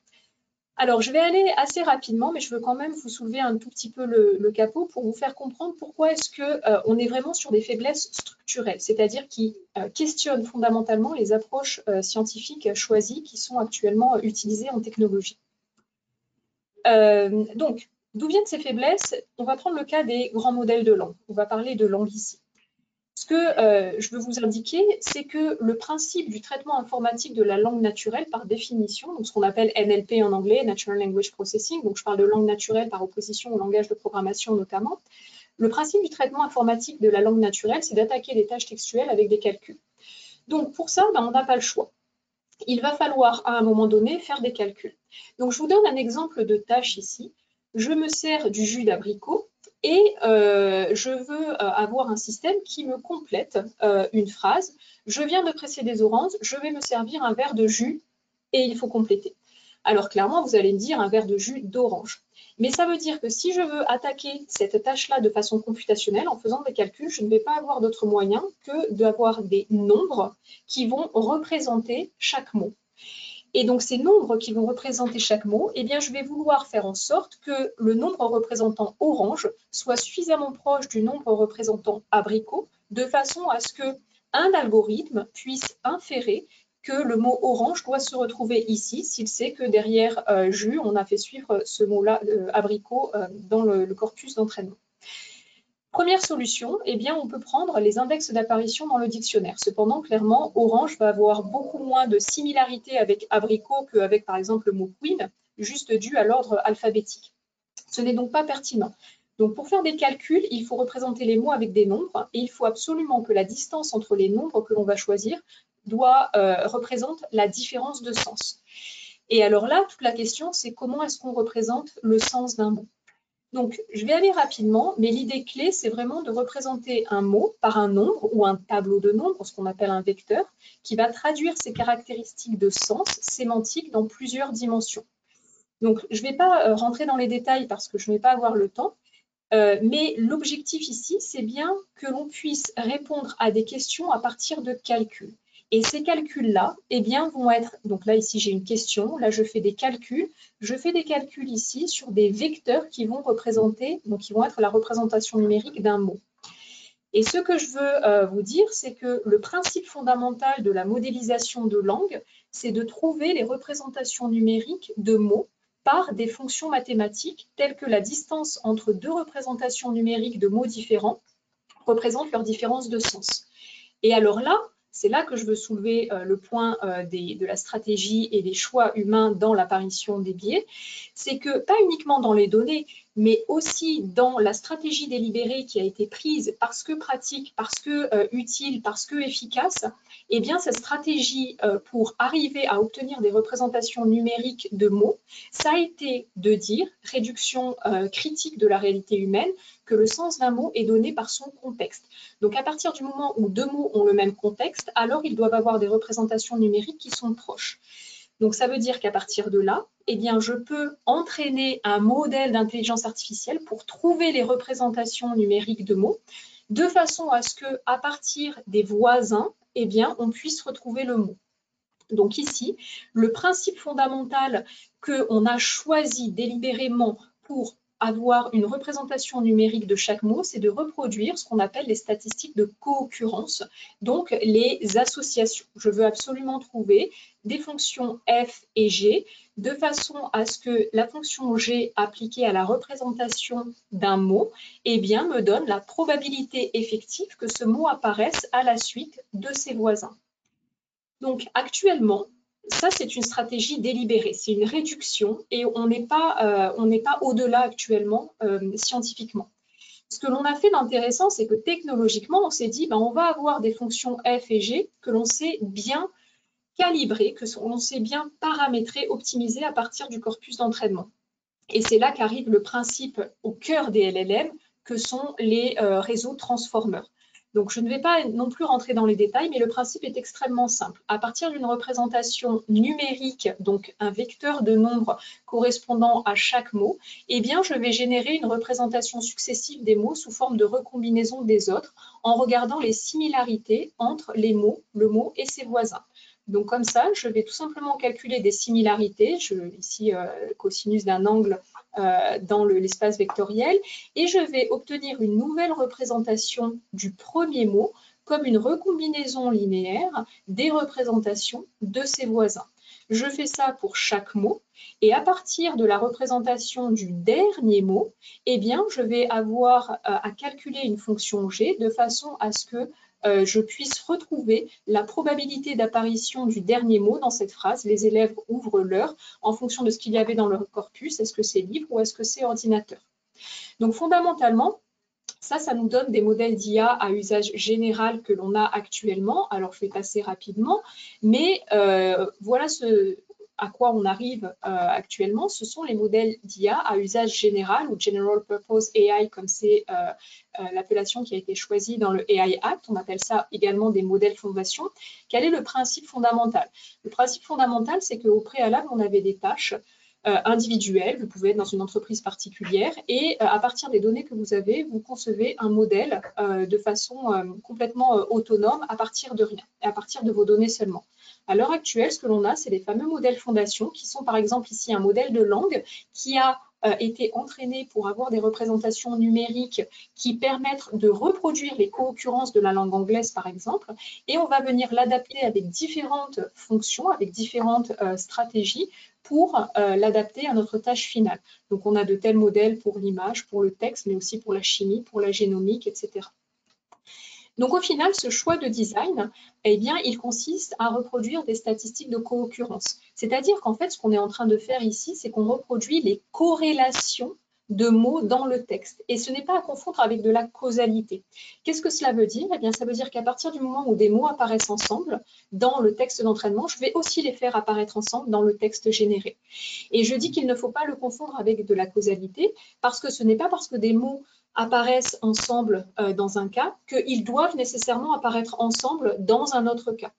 Alors, je vais aller assez rapidement, mais je veux quand même vous soulever un tout petit peu le capot pour vous faire comprendre pourquoi est-ce qu'on est vraiment sur des faiblesses structurelles, c'est-à-dire qui questionnent fondamentalement les approches scientifiques choisies qui sont actuellement utilisées en technologie. Donc, d'où viennent ces faiblesses? On va prendre le cas des grands modèles de langue. On va parler de langue ici. Ce que je veux vous indiquer, c'est que le principe du traitement informatique de la langue naturelle, par définition, donc ce qu'on appelle NLP en anglais, Natural Language Processing, donc je parle de langue naturelle par opposition au langage de programmation notamment, le principe du traitement informatique de la langue naturelle, c'est d'attaquer des tâches textuelles avec des calculs. Donc pour ça, on n'a pas le choix. Il va falloir à un moment donné faire des calculs. Donc je vous donne un exemple de tâche ici. Je me sers du jus d'abricot et je veux avoir un système qui me complète une phrase. Je viens de presser des oranges, je vais me servir un verre de jus et il faut compléter. Alors clairement, vous allez me dire un verre de jus d'orange. Mais ça veut dire que si je veux attaquer cette tâche-là de façon computationnelle, en faisant des calculs, je ne vais pas avoir d'autre moyen que d'avoir des nombres qui vont représenter chaque mot. Et donc, ces nombres qui vont représenter chaque mot, eh bien, je vais vouloir faire en sorte que le nombre représentant orange soit suffisamment proche du nombre représentant abricot, de façon à ce qu'un algorithme puisse inférer que le mot orange doit se retrouver ici, s'il sait que derrière jus, on a fait suivre ce mot-là, abricot, dans le corpus d'entraînement. Première solution, eh bien, on peut prendre les index d'apparition dans le dictionnaire. Cependant, clairement, orange va avoir beaucoup moins de similarité avec abricot qu'avec, par exemple, le mot queen, juste dû à l'ordre alphabétique. Ce n'est donc pas pertinent. Donc, pour faire des calculs, il faut représenter les mots avec des nombres et il faut absolument que la distance entre les nombres que l'on va choisir représente la différence de sens. Et alors là, toute la question, c'est comment est-ce qu'on représente le sens d'un mot? Donc, je vais aller rapidement, mais l'idée clé, c'est vraiment de représenter un mot par un nombre ou un tableau de nombres, ce qu'on appelle un vecteur, qui va traduire ses caractéristiques de sens sémantique dans plusieurs dimensions. Donc, je ne vais pas rentrer dans les détails parce que je ne vais pas avoir le temps, mais l'objectif ici, c'est bien que l'on puisse répondre à des questions à partir de calculs. Et ces calculs-là, eh bien, vont être, donc là, ici, j'ai une question, là, je fais des calculs. Je fais des calculs ici sur des vecteurs qui vont représenter, donc qui vont être la représentation numérique d'un mot. Et ce que je veux vous dire, c'est que le principe fondamental de la modélisation de langue, c'est de trouver les représentations numériques de mots par des fonctions mathématiques telles que la distance entre deux représentations numériques de mots différents représente leur différence de sens. Et alors là, c'est là que je veux soulever le point de la stratégie et des choix humains dans l'apparition des biais. C'est que, pas uniquement dans les données, mais aussi dans la stratégie délibérée qui a été prise parce que pratique, parce que utile, parce que efficace, eh bien, cette stratégie pour arriver à obtenir des représentations numériques de mots, ça a été de dire, réduction critique de la réalité humaine, que le sens d'un mot est donné par son contexte. Donc, à partir du moment où deux mots ont le même contexte, alors ils doivent avoir des représentations numériques qui sont proches. Donc, ça veut dire qu'à partir de là, eh bien, je peux entraîner un modèle d'intelligence artificielle pour trouver les représentations numériques de mots, de façon à ce qu'à partir des voisins, eh bien, on puisse retrouver le mot. Donc ici, le principe fondamental qu'on a choisi délibérément pour avoir une représentation numérique de chaque mot, c'est de reproduire ce qu'on appelle les statistiques de co-occurrence, donc les associations. Je veux absolument trouver des fonctions f et g de façon à ce que la fonction g appliquée à la représentation d'un mot, eh bien, me donne la probabilité effective que ce mot apparaisse à la suite de ses voisins. Donc, actuellement, ça, c'est une stratégie délibérée, c'est une réduction et on n'est pas au-delà actuellement scientifiquement. Ce que l'on a fait d'intéressant, c'est que technologiquement, on s'est dit, ben, on va avoir des fonctions f et g que l'on sait bien calibrer, que l'on sait bien paramétrer, optimiser à partir du corpus d'entraînement. Et c'est là qu'arrive le principe au cœur des LLM, que sont les réseaux transformeurs. Donc, je ne vais pas non plus rentrer dans les détails, mais le principe est extrêmement simple. À partir d'une représentation numérique, donc un vecteur de nombres correspondant à chaque mot, eh bien, je vais générer une représentation successive des mots sous forme de recombinaison des autres en regardant les similarités entre les mots, le mot et ses voisins. Donc, comme ça, je vais tout simplement calculer des similarités, ici cosinus d'un angle dans l'espace vectoriel, et je vais obtenir une nouvelle représentation du premier mot comme une recombinaison linéaire des représentations de ses voisins. Je fais ça pour chaque mot, et à partir de la représentation du dernier mot, eh bien, je vais avoir à calculer une fonction g de façon à ce que je puisse retrouver la probabilité d'apparition du dernier mot dans cette phrase. Les élèves ouvrent l'heure en fonction de ce qu'il y avait dans leur corpus. Est-ce que c'est livre ou est-ce que c'est ordinateur? Donc, fondamentalement, ça nous donne des modèles d'IA à usage général que l'on a actuellement. Alors, je vais passer rapidement, mais voilà à quoi on arrive actuellement. Ce sont les modèles d'IA à usage général ou General Purpose AI, comme c'est l'appellation qui a été choisie dans le AI Act. On appelle ça également des modèles fondation. Quel est le principe fondamental? Le principe fondamental, c'est qu'au préalable, on avait des tâches individuelles. Vous pouvez être dans une entreprise particulière et à partir des données que vous avez, vous concevez un modèle de façon complètement autonome à partir de rien, et à partir de vos données seulement. À l'heure actuelle, ce que l'on a, c'est les fameux modèles fondation qui sont par exemple ici un modèle de langue qui a été entraîné pour avoir des représentations numériques qui permettent de reproduire les co-occurrences de la langue anglaise, par exemple, et on va venir l'adapter avec différentes fonctions, avec différentes stratégies pour l'adapter à notre tâche finale. Donc, on a de tels modèles pour l'image, pour le texte, mais aussi pour la chimie, pour la génomique, etc. Donc, au final, ce choix de design, eh bien, il consiste à reproduire des statistiques de co-occurrence. C'est-à-dire qu'en fait, ce qu'on est en train de faire ici, c'est qu'on reproduit les corrélations de mots dans le texte. Et ce n'est pas à confondre avec de la causalité. Qu'est-ce que cela veut dire? Eh bien, ça veut dire qu'à partir du moment où des mots apparaissent ensemble dans le texte d'entraînement, je vais aussi les faire apparaître ensemble dans le texte généré. Et je dis qu'il ne faut pas le confondre avec de la causalité, parce que ce n'est pas parce que des mots apparaissent ensemble dans un cas qu'ils doivent nécessairement apparaître ensemble dans un autre cas.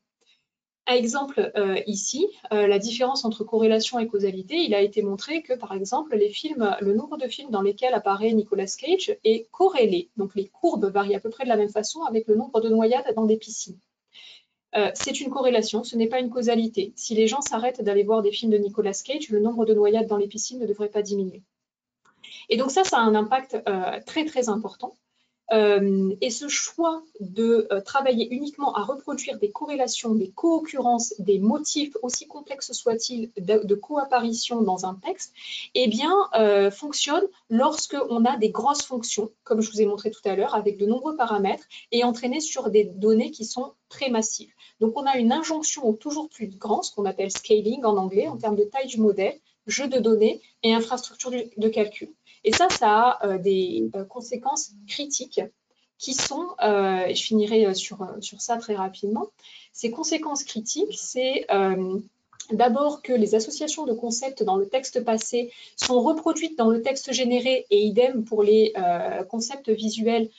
Exemple ici, la différence entre corrélation et causalité, il a été montré que par exemple le nombre de films dans lesquels apparaît Nicolas Cage est corrélé. Donc les courbes varient à peu près de la même façon avec le nombre de noyades dans des piscines. C'est une corrélation, ce n'est pas une causalité. Si les gens s'arrêtent d'aller voir des films de Nicolas Cage, le nombre de noyades dans les piscines ne devrait pas diminuer. Et donc ça a un impact très très important. Et ce choix de travailler uniquement à reproduire des corrélations, des co-occurrences, des motifs, aussi complexes soient-ils, de coapparition dans un texte, eh bien, fonctionne lorsqu'on a des grosses fonctions, comme je vous ai montré tout à l'heure, avec de nombreux paramètres et entraînées sur des données qui sont très massives. Donc, on a une injonction au toujours plus grand, ce qu'on appelle scaling en anglais, en termes de taille du modèle, jeu de données et infrastructure de calcul. Et ça a des conséquences critiques qui sont, je finirai sur ça très rapidement, ces conséquences critiques, c'est d'abord que les associations de concepts dans le texte passé sont reproduites dans le texte généré et idem pour les concepts visuels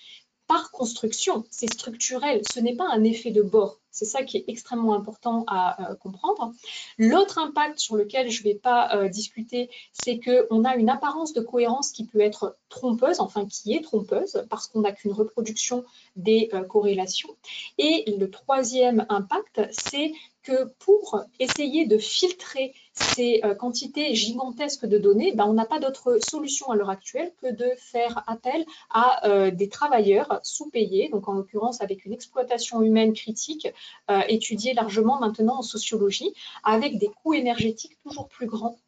par construction, c'est structurel, ce n'est pas un effet de bord. C'est ça qui est extrêmement important à comprendre. L'autre impact sur lequel je ne vais pas discuter, c'est qu'on a une apparence de cohérence qui peut être trompeuse, enfin qui est trompeuse, parce qu'on n'a qu'une reproduction des corrélations. Et le troisième impact, c'est que pour essayer de filtrer ces quantités gigantesques de données, on n'a pas d'autre solution à l'heure actuelle que de faire appel à des travailleurs sous-payés, donc en l'occurrence avec une exploitation humaine critique, étudiée largement maintenant en sociologie, avec des coûts énergétiques toujours plus grands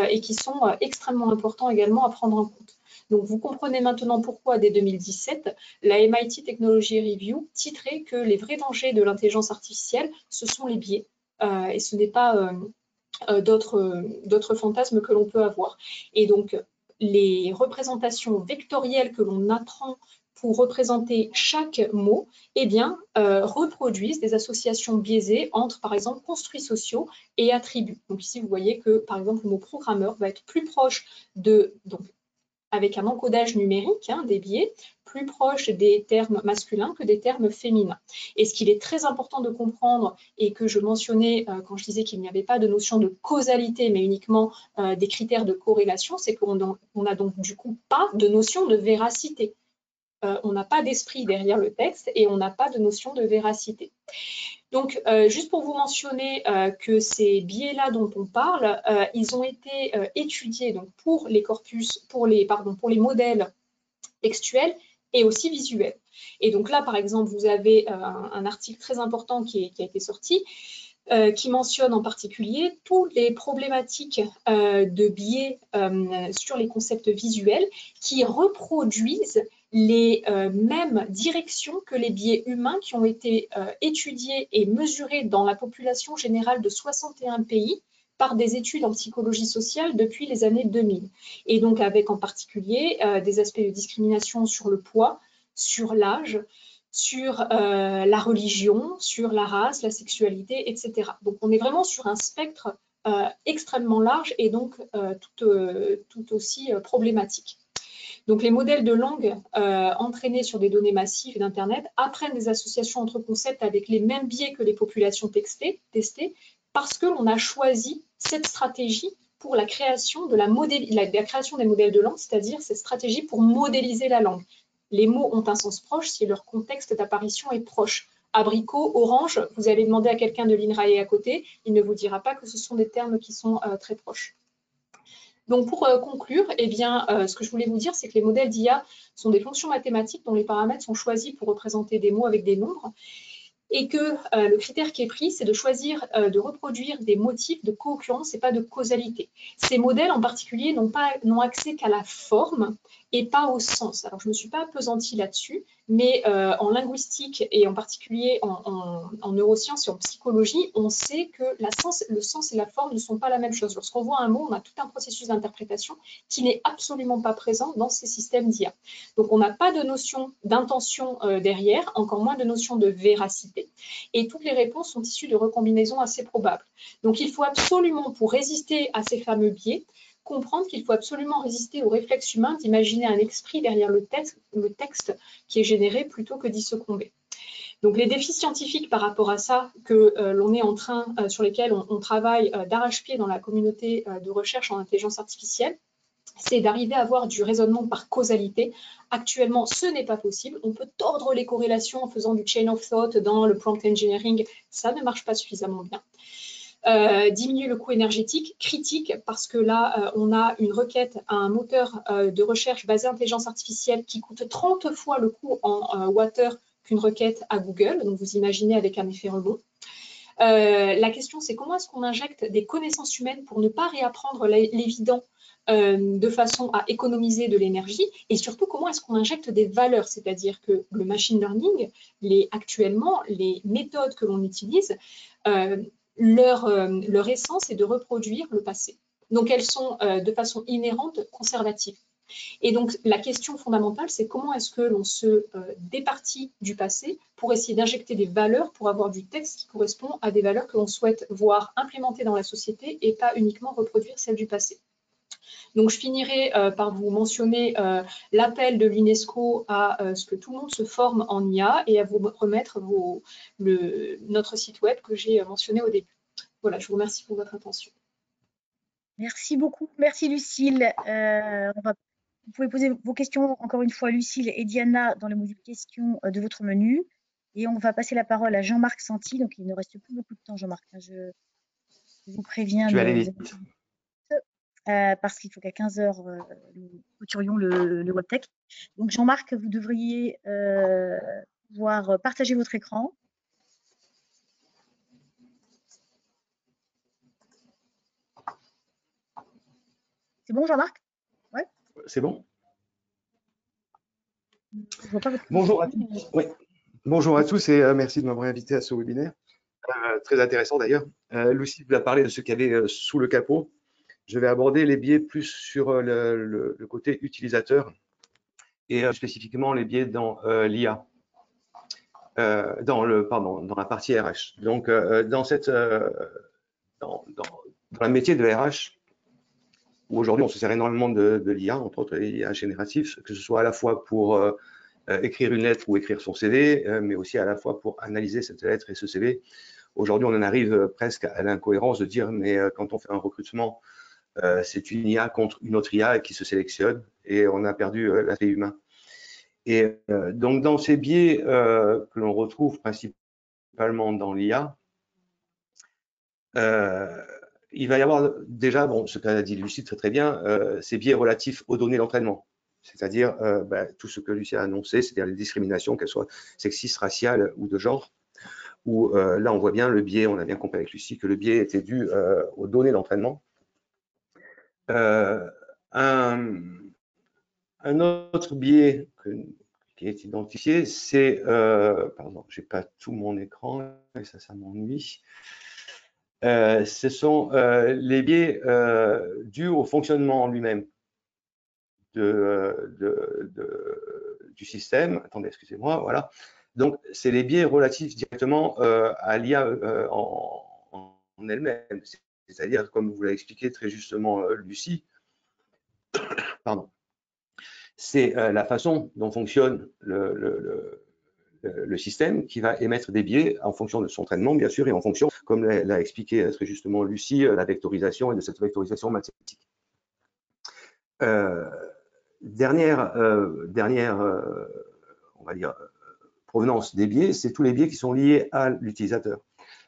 et qui sont extrêmement importants également à prendre en compte. Donc, vous comprenez maintenant pourquoi, dès 2017, la MIT Technology Review titrait que les vrais dangers de l'intelligence artificielle, ce sont les biais, et ce n'est pas d'autres fantasmes que l'on peut avoir. Et donc, les représentations vectorielles que l'on apprend pour représenter chaque mot, reproduisent des associations biaisées entre, par exemple, construits sociaux et attributs. Donc ici, vous voyez que, par exemple, le mot programmeur va être plus proche avec un encodage numérique, des biais, plus proche des termes masculins que des termes féminins. Et ce qu'il est très important de comprendre, et que je mentionnais quand je disais qu'il n'y avait pas de notion de causalité, mais uniquement des critères de corrélation, c'est qu'on n'a donc du coup pas de notion de véracité. On n'a pas d'esprit derrière le texte et on n'a pas de notion de véracité. Donc, juste pour vous mentionner que ces biais-là dont on parle, ils ont été étudiés donc, pour les corpus, pour les modèles textuels et aussi visuels. Et donc là, par exemple, vous avez un article très important qui a été sorti, qui mentionne en particulier toutes les problématiques de biais sur les concepts visuels qui reproduisent les mêmes directions que les biais humains qui ont été étudiés et mesurés dans la population générale de 61 pays par des études en psychologie sociale depuis les années 2000. Et donc avec en particulier des aspects de discrimination sur le poids, sur l'âge, sur la religion, sur la race, la sexualité, etc. Donc on est vraiment sur un spectre extrêmement large et donc tout aussi problématique. Donc les modèles de langue entraînés sur des données massives d'Internet apprennent des associations entre concepts avec les mêmes biais que les populations testées parce que l'on a choisi cette stratégie pour la création la création des modèles de langue, c'est-à-dire cette stratégie pour modéliser la langue. Les mots ont un sens proche si leur contexte d'apparition est proche. Abricot, orange, vous allez demander à quelqu'un de l'INRAE à côté, il ne vous dira pas que ce sont des termes qui sont très proches. Donc pour conclure, ce que je voulais vous dire, c'est que les modèles d'IA sont des fonctions mathématiques dont les paramètres sont choisis pour représenter des mots avec des nombres, et que le critère qui est pris, c'est de choisir de reproduire des motifs de co-occurrence et pas de causalité. Ces modèles en particulier n'ont accès qu'à la forme et pas au sens. Alors je ne me suis pas appesantie là-dessus, mais en linguistique et en particulier en neurosciences et en psychologie, on sait que le sens et la forme ne sont pas la même chose. Lorsqu'on voit un mot, on a tout un processus d'interprétation qui n'est absolument pas présent dans ces systèmes d'IA. Donc on n'a pas de notion d'intention derrière, encore moins de notion de véracité. Et toutes les réponses sont issues de recombinaisons assez probables. Donc il faut absolument, pour résister à ces fameux biais, comprendre qu'il faut absolument résister au réflexe humain d'imaginer un esprit derrière le texte qui est généré plutôt que d'y succomber. Donc les défis scientifiques par rapport à ça que l'on est en train, sur lesquels on travaille d'arrache-pied dans la communauté de recherche en intelligence artificielle, c'est d'arriver à avoir du raisonnement par causalité. Actuellement, ce n'est pas possible. On peut tordre les corrélations en faisant du chain of thought dans le prompt engineering. Ça ne marche pas suffisamment bien. Diminuer le coût énergétique, critique, parce que là, on a une requête à un moteur de recherche basé intelligence artificielle qui coûte 30 fois le coût en water qu'une requête à Google. Donc, vous imaginez avec un effet rebond. La question, c'est comment est-ce qu'on injecte des connaissances humaines pour ne pas réapprendre l'évident de façon à économiser de l'énergie, et surtout comment est-ce qu'on injecte des valeurs, c'est-à-dire que le machine learning, actuellement, les méthodes que l'on utilise, leur essence est de reproduire le passé. Donc elles sont de façon inhérente conservatives. Et donc la question fondamentale, c'est comment est-ce que l'on se départit du passé pour essayer d'injecter des valeurs, pour avoir du texte qui correspond à des valeurs que l'on souhaite voir implémentées dans la société et pas uniquement reproduire celles du passé. Donc je finirai par vous mentionner l'appel de l'UNESCO à ce que tout le monde se forme en IA et à vous remettre notre site web que j'ai mentionné au début. Voilà, je vous remercie pour votre attention. Merci beaucoup. Merci Lucile. Vous pouvez poser vos questions encore une fois, Lucile et Diana, dans le module questions de votre menu. Et on va passer la parole à Jean-Marc Santi. Donc, il ne reste plus beaucoup de temps, Jean-Marc. Je vous préviens. Je vais aller vite. Parce qu'il faut qu'à 15 h, nous clôturions le WebTech. Donc, Jean-Marc, vous devriez pouvoir partager votre écran. C'est bon, Jean-Marc? Ouais. C'est bon? Je vois pas votre Bonjour à tous. Oui. Bonjour à tous et merci de m'avoir invité à ce webinaire. Très intéressant d'ailleurs. Lucie vous a parlé de ce qu'il y avait sous le capot. Je vais aborder les biais plus sur le côté utilisateur et spécifiquement les biais dans l'IA, dans la partie RH. Donc, dans le métier de RH, où aujourd'hui on se sert énormément de l'IA, entre autres l'IA générative, que ce soit à la fois pour écrire une lettre ou écrire son CV, mais aussi à la fois pour analyser cette lettre et ce CV. Aujourd'hui, on en arrive presque à l'incohérence de dire, mais quand on fait un recrutement, c'est une IA contre une autre IA qui se sélectionne et on a perdu l'aspect humain. Et donc, dans ces biais que l'on retrouve principalement dans l'IA, il va y avoir déjà, bon, ce qu'a dit Lucie très bien, ces biais relatifs aux données d'entraînement. C'est-à-dire tout ce que Lucie a annoncé, c'est-à-dire les discriminations, qu'elles soient sexistes, raciales ou de genre, où là, on voit bien le biais, on a bien compris avec Lucie que le biais était dû aux données d'entraînement. Un autre biais qui est identifié, c'est, pardon, j'ai pas tout mon écran, et ça m'ennuie. Ce sont les biais dus au fonctionnement lui-même du système. Attendez, excusez-moi, voilà. Donc, c'est les biais relatifs directement à l'IA en elle-même. C'est-à-dire, comme vous l'avez expliqué très justement, Lucie, pardon, c'est la façon dont fonctionne le système qui va émettre des biais en fonction de son traitement, bien sûr, et en fonction, comme l'a expliqué très justement Lucie, la vectorisation et de cette vectorisation mathématique. Dernière on va dire, provenance des biais, c'est tous les biais qui sont liés à l'utilisateur.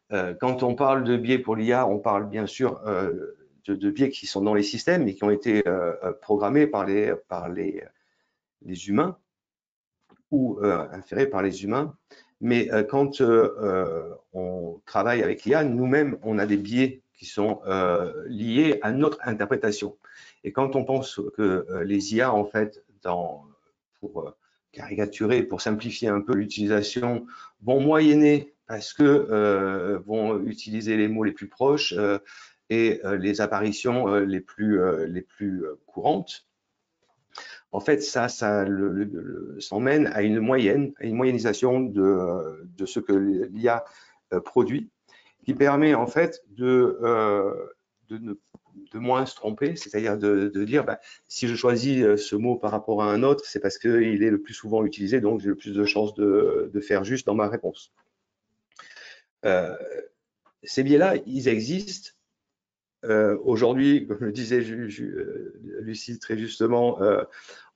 Quand on parle de biais pour l'IA, on parle bien sûr de biais qui sont dans les systèmes et qui ont été programmés par les humains ou inférés par les humains. Mais quand on travaille avec l'IA, nous-mêmes, on a des biais qui sont liés à notre interprétation. Et quand on pense que les IA, en fait, pour caricaturer, pour simplifier un peu l'utilisation, vont moyenner parce que vont utiliser les mots les plus proches et les apparitions les plus courantes. En fait, ça s'emmène à une moyennisation de ce que l'IA produit, qui permet en fait de moins se tromper, c'est-à-dire de dire si je choisis ce mot par rapport à un autre, c'est parce qu'il est le plus souvent utilisé, donc j'ai le plus de chances de faire juste dans ma réponse. Ces biais-là, ils existent. Aujourd'hui, comme le disait Lucie très justement,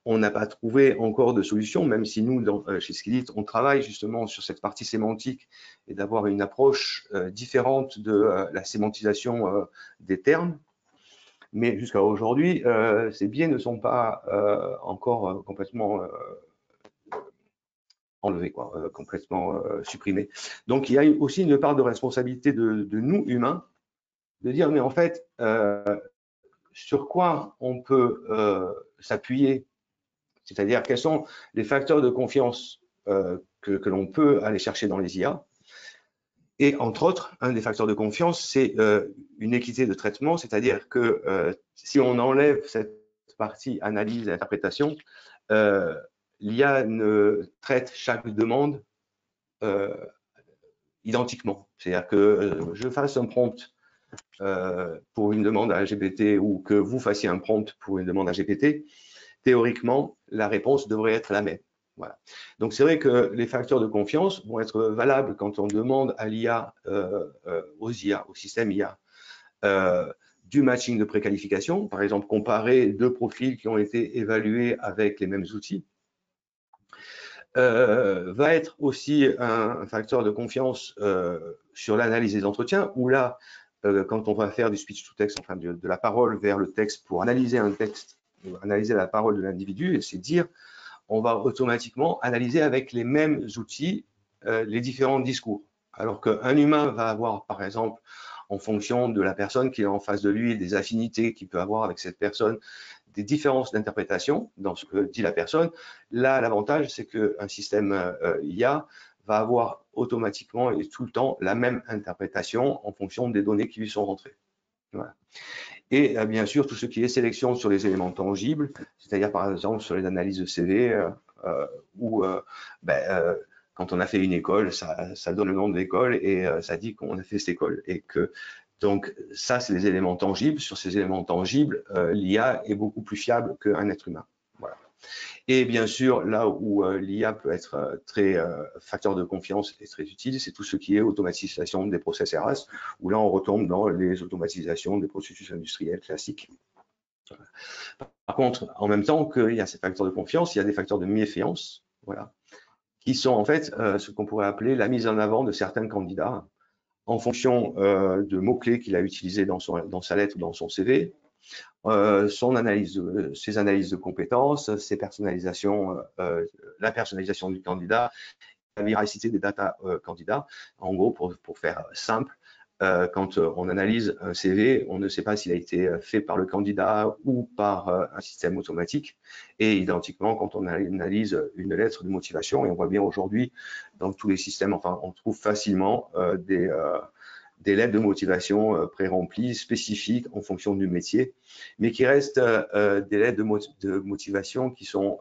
on n'a pas trouvé encore de solution, même si nous, chez Skillit, on travaille justement sur cette partie sémantique et d'avoir une approche différente de la sémantisation des termes. Mais jusqu'à aujourd'hui, ces biais ne sont pas encore complètement enlevés, complètement supprimés. Donc, il y a aussi une part de responsabilité de nous, humains, de dire, mais en fait, sur quoi on peut s'appuyer, c'est-à-dire quels sont les facteurs de confiance que l'on peut aller chercher dans les IA. Et entre autres, un des facteurs de confiance, c'est une équité de traitement, c'est-à-dire que si on enlève cette partie analyse et interprétation, l'IA ne traite chaque demande identiquement. C'est-à-dire que je fasse un prompt pour une demande à GPT ou que vous fassiez un prompt pour une demande à GPT, théoriquement, la réponse devrait être la même. Voilà. Donc, c'est vrai que les facteurs de confiance vont être valables quand on demande à l'IA, aux IA, au système IA, du matching de préqualification, par exemple, comparer deux profils qui ont été évalués avec les mêmes outils. va être aussi un facteur de confiance sur l'analyse des entretiens, où là, quand on va faire du speech to text, enfin de la parole vers le texte pour analyser un texte, analyser la parole de l'individu, et c'est dire, on va automatiquement analyser avec les mêmes outils les différents discours. Alors qu'un humain va avoir, par exemple, en fonction de la personne qui est en face de lui, des affinités qu'il peut avoir avec cette personne, des différences d'interprétation dans ce que dit la personne. Là, l'avantage, c'est qu'un système IA va avoir automatiquement et tout le temps la même interprétation en fonction des données qui lui sont rentrées. Voilà. Et bien sûr, tout ce qui est sélection sur les éléments tangibles, c'est-à-dire par exemple sur les analyses de CV, où quand on a fait une école, ça donne le nom de l'école et ça dit qu'on a fait cette école. Et que, donc ça, c'est les éléments tangibles. Sur ces éléments tangibles, l'IA est beaucoup plus fiable qu'un être humain. Voilà. Et bien sûr, là où l'IA peut être très facteur de confiance et très utile, c'est tout ce qui est automatisation des process RH, où là, on retombe dans les automatisations des processus industriels classiques. Par contre, en même temps qu'il y a ces facteurs de confiance, il y a des facteurs de méfiance, voilà, qui sont en fait ce qu'on pourrait appeler la mise en avant de certains candidats en fonction de mots-clés qu'il a utilisés dans sa lettre ou dans son CV, ses analyses de compétences, ses personnalisations, la personnalisation du candidat, la véracité des data candidats. En gros, pour faire simple, quand on analyse un CV, on ne sait pas s'il a été fait par le candidat ou par un système automatique. Et identiquement, quand on analyse une lettre de motivation, et on voit bien aujourd'hui dans tous les systèmes, enfin, on trouve facilement des lettres de motivation pré-remplies, spécifiques en fonction du métier, mais qui restent des lettres de motivation qui sont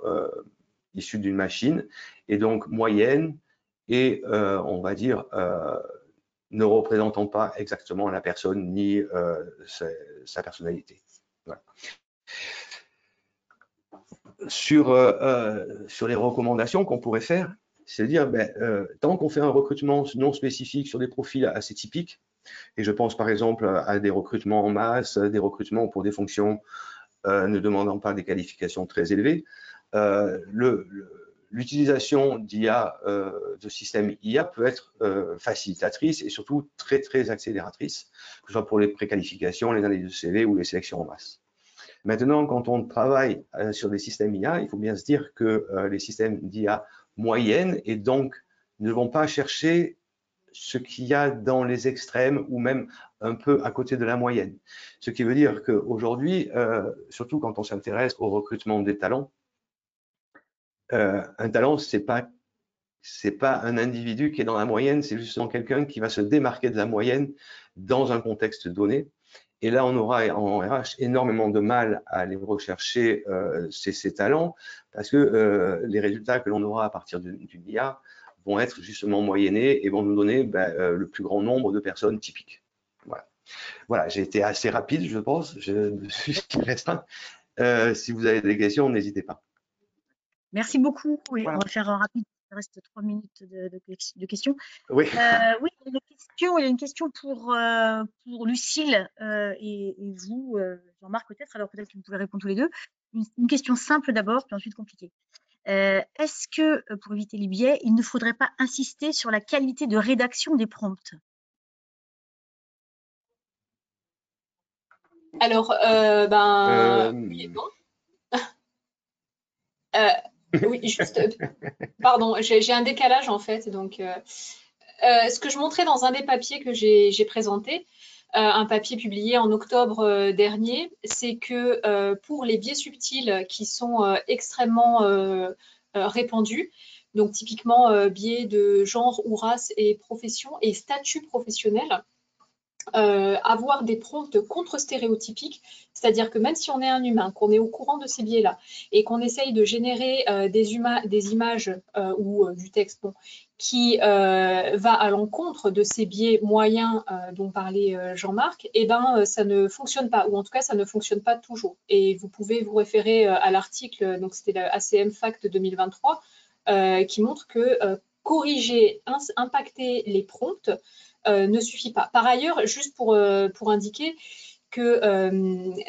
issues d'une machine et donc moyennes et on va dire ne représentant pas exactement la personne ni sa personnalité. Voilà. Sur les recommandations qu'on pourrait faire, c'est-à-dire tant qu'on fait un recrutement non spécifique sur des profils assez typiques, et je pense par exemple à des recrutements en masse, des recrutements pour des fonctions ne demandant pas des qualifications très élevées, l'utilisation d'IA, de systèmes IA peut être facilitatrice et surtout très, très accélératrice, que ce soit pour les préqualifications, les analyses de CV ou les sélections en masse. Maintenant, quand on travaille sur des systèmes IA, il faut bien se dire que les systèmes d'IA moyennes et donc ne vont pas chercher ce qu'il y a dans les extrêmes ou même un peu à côté de la moyenne. Ce qui veut dire qu'aujourd'hui, surtout quand on s'intéresse au recrutement des talents, un talent, c'est pas un individu qui est dans la moyenne, c'est justement quelqu'un qui va se démarquer de la moyenne dans un contexte donné. Et là, on aura en RH énormément de mal à aller rechercher ces talents parce que les résultats que l'on aura à partir d'une IA vont être justement moyennés et vont nous donner le plus grand nombre de personnes typiques. Voilà, j'ai été assez rapide, je pense, je me suis restreint. Si vous avez des questions, n'hésitez pas. Merci beaucoup. Oui, voilà. On va faire rapide. Il reste 3 minutes de questions. Oui. Oui, il y a une question pour Lucille et vous, Jean-Marc, peut-être. Alors, peut-être que vous pouvez répondre tous les deux. Une question simple d'abord, puis ensuite compliquée. Est-ce que, pour éviter les biais, il ne faudrait pas insister sur la qualité de rédaction des prompts? Alors, oui et non. Oui, juste, pardon, j'ai un décalage en fait. Donc, ce que je montrais dans un des papiers que j'ai présenté, un papier publié en octobre dernier, c'est que pour les biais subtils qui sont extrêmement répandus, donc typiquement biais de genre ou race et profession et statut professionnel, avoir des prompts contre-stéréotypiques, c'est-à-dire que même si on est un humain, qu'on est au courant de ces biais-là et qu'on essaye de générer des images ou du texte qui va à l'encontre de ces biais moyens dont parlait Jean-Marc, eh ben, ça ne fonctionne pas, ou en tout cas, ça ne fonctionne pas toujours. Et vous pouvez vous référer à l'article, donc c'était la ACM Fact 2023, qui montre que corriger, impacter les prompts ne suffit pas. Par ailleurs, juste pour indiquer que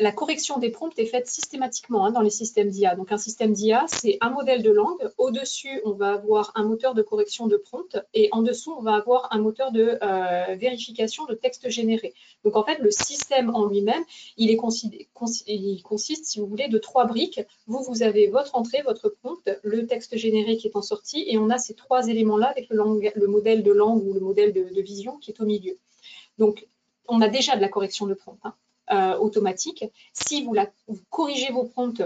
la correction des prompts est faite systématiquement dans les systèmes d'IA. Donc un système d'IA, c'est un modèle de langue. Au-dessus, on va avoir un moteur de correction de prompt et en dessous, on va avoir un moteur de vérification de texte généré. Donc en fait, le système en lui-même, il consiste, si vous voulez, de 3 briques. Vous avez votre entrée, votre prompt, le texte généré qui est en sortie et on a ces 3 éléments-là avec le modèle de langue ou le modèle de vision qui est au milieu. Donc, on a déjà de la correction de prompt automatique. Si vous corrigez vos prompts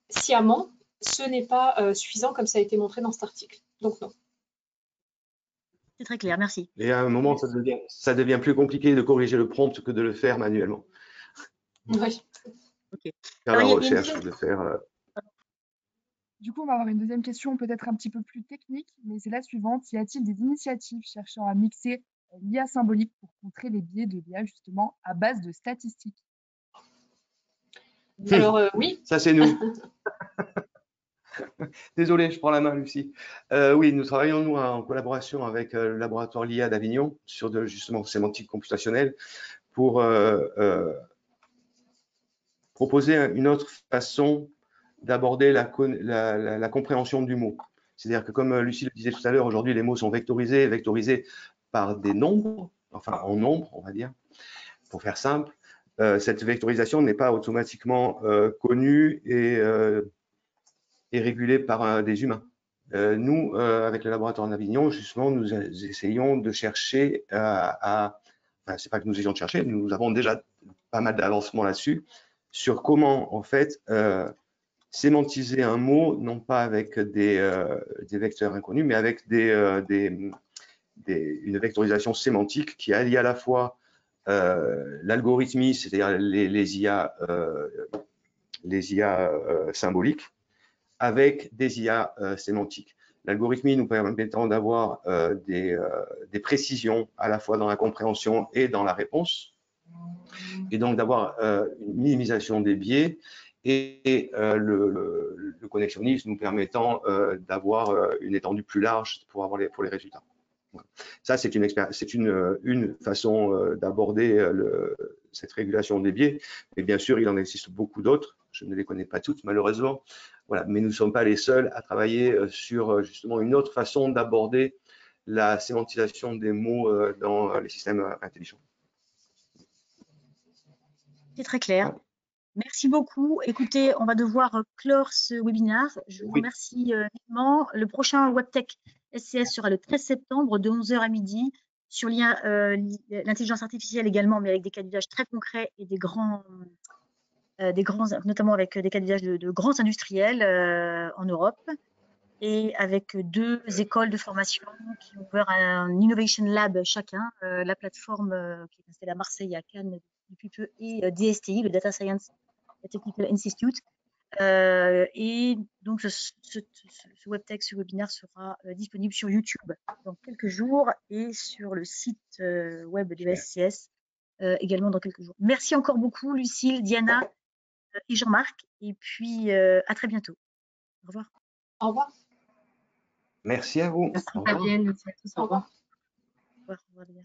sciemment, ce n'est pas suffisant comme ça a été montré dans cet article. Donc non. C'est très clair, merci. Et à un moment, ça devient plus compliqué de corriger le prompt que de le faire manuellement. Oui. Okay. Faire la recherche, de faire... Du coup, on va avoir une deuxième question peut-être un petit peu plus technique, mais c'est la suivante. Y a-t-il des initiatives cherchant à mixer l'IA symbolique pour contrer les biais de l'IA justement à base de statistiques? Alors oui. Ça, c'est nous. Désolé, je prends la main, Lucie. Oui, nous travaillons, nous, en collaboration avec le laboratoire LIA d'Avignon sur justement sémantique computationnelle pour proposer une autre façon d'aborder la compréhension du mot. C'est-à-dire que, comme Lucie le disait tout à l'heure, aujourd'hui, les mots sont vectorisés par des nombres, enfin en nombres, on va dire, pour faire simple. Cette vectorisation n'est pas automatiquement connue et régulée par des humains. Nous, avec le laboratoire d'Avignon, justement, nous essayons de chercher enfin, c'est pas que nous essayons de chercher, nous avons déjà pas mal d'avancements là-dessus, sur comment, en fait, sémantiser un mot, non pas avec des vecteurs inconnus, mais avec une vectorisation sémantique qui allie à la fois l'algorithmie, c'est-à-dire les IA symboliques, avec des IA sémantiques. L'algorithmie nous permettant d'avoir des précisions à la fois dans la compréhension et dans la réponse, et donc d'avoir une minimisation des biais, et le connexionnisme nous permettant d'avoir une étendue plus large pour les résultats. Voilà. Ça, c'est une façon d'aborder cette régulation des biais. Et bien sûr, il en existe beaucoup d'autres. Je ne les connais pas toutes, malheureusement. Voilà. Mais nous ne sommes pas les seuls à travailler sur justement une autre façon d'aborder la sémantisation des mots dans les systèmes intelligents. C'est très clair. Merci beaucoup. Écoutez, on va devoir clore ce webinaire. Je vous remercie vivement. Le prochain WebTech SCS sera le 13 septembre de 11h à midi sur l'intelligence artificielle également, mais avec des cas d'usage très concrets et notamment avec des cas d'usage de grands industriels en Europe, et avec 2 écoles de formation qui ont ouvert un Innovation Lab chacun, la plateforme qui est installée à Marseille et à Cannes depuis peu, et DSTI, le Data Science Technical Institute. Et donc, ce WebTech, ce webinaire sera disponible sur YouTube dans quelques jours et sur le site web de SCS également dans quelques jours. Merci encore beaucoup, Lucille, Diana et Jean-Marc. Et puis, à très bientôt. Au revoir. Au revoir. Merci à vous. Merci Fabienne, merci à tous. Au revoir. Au revoir.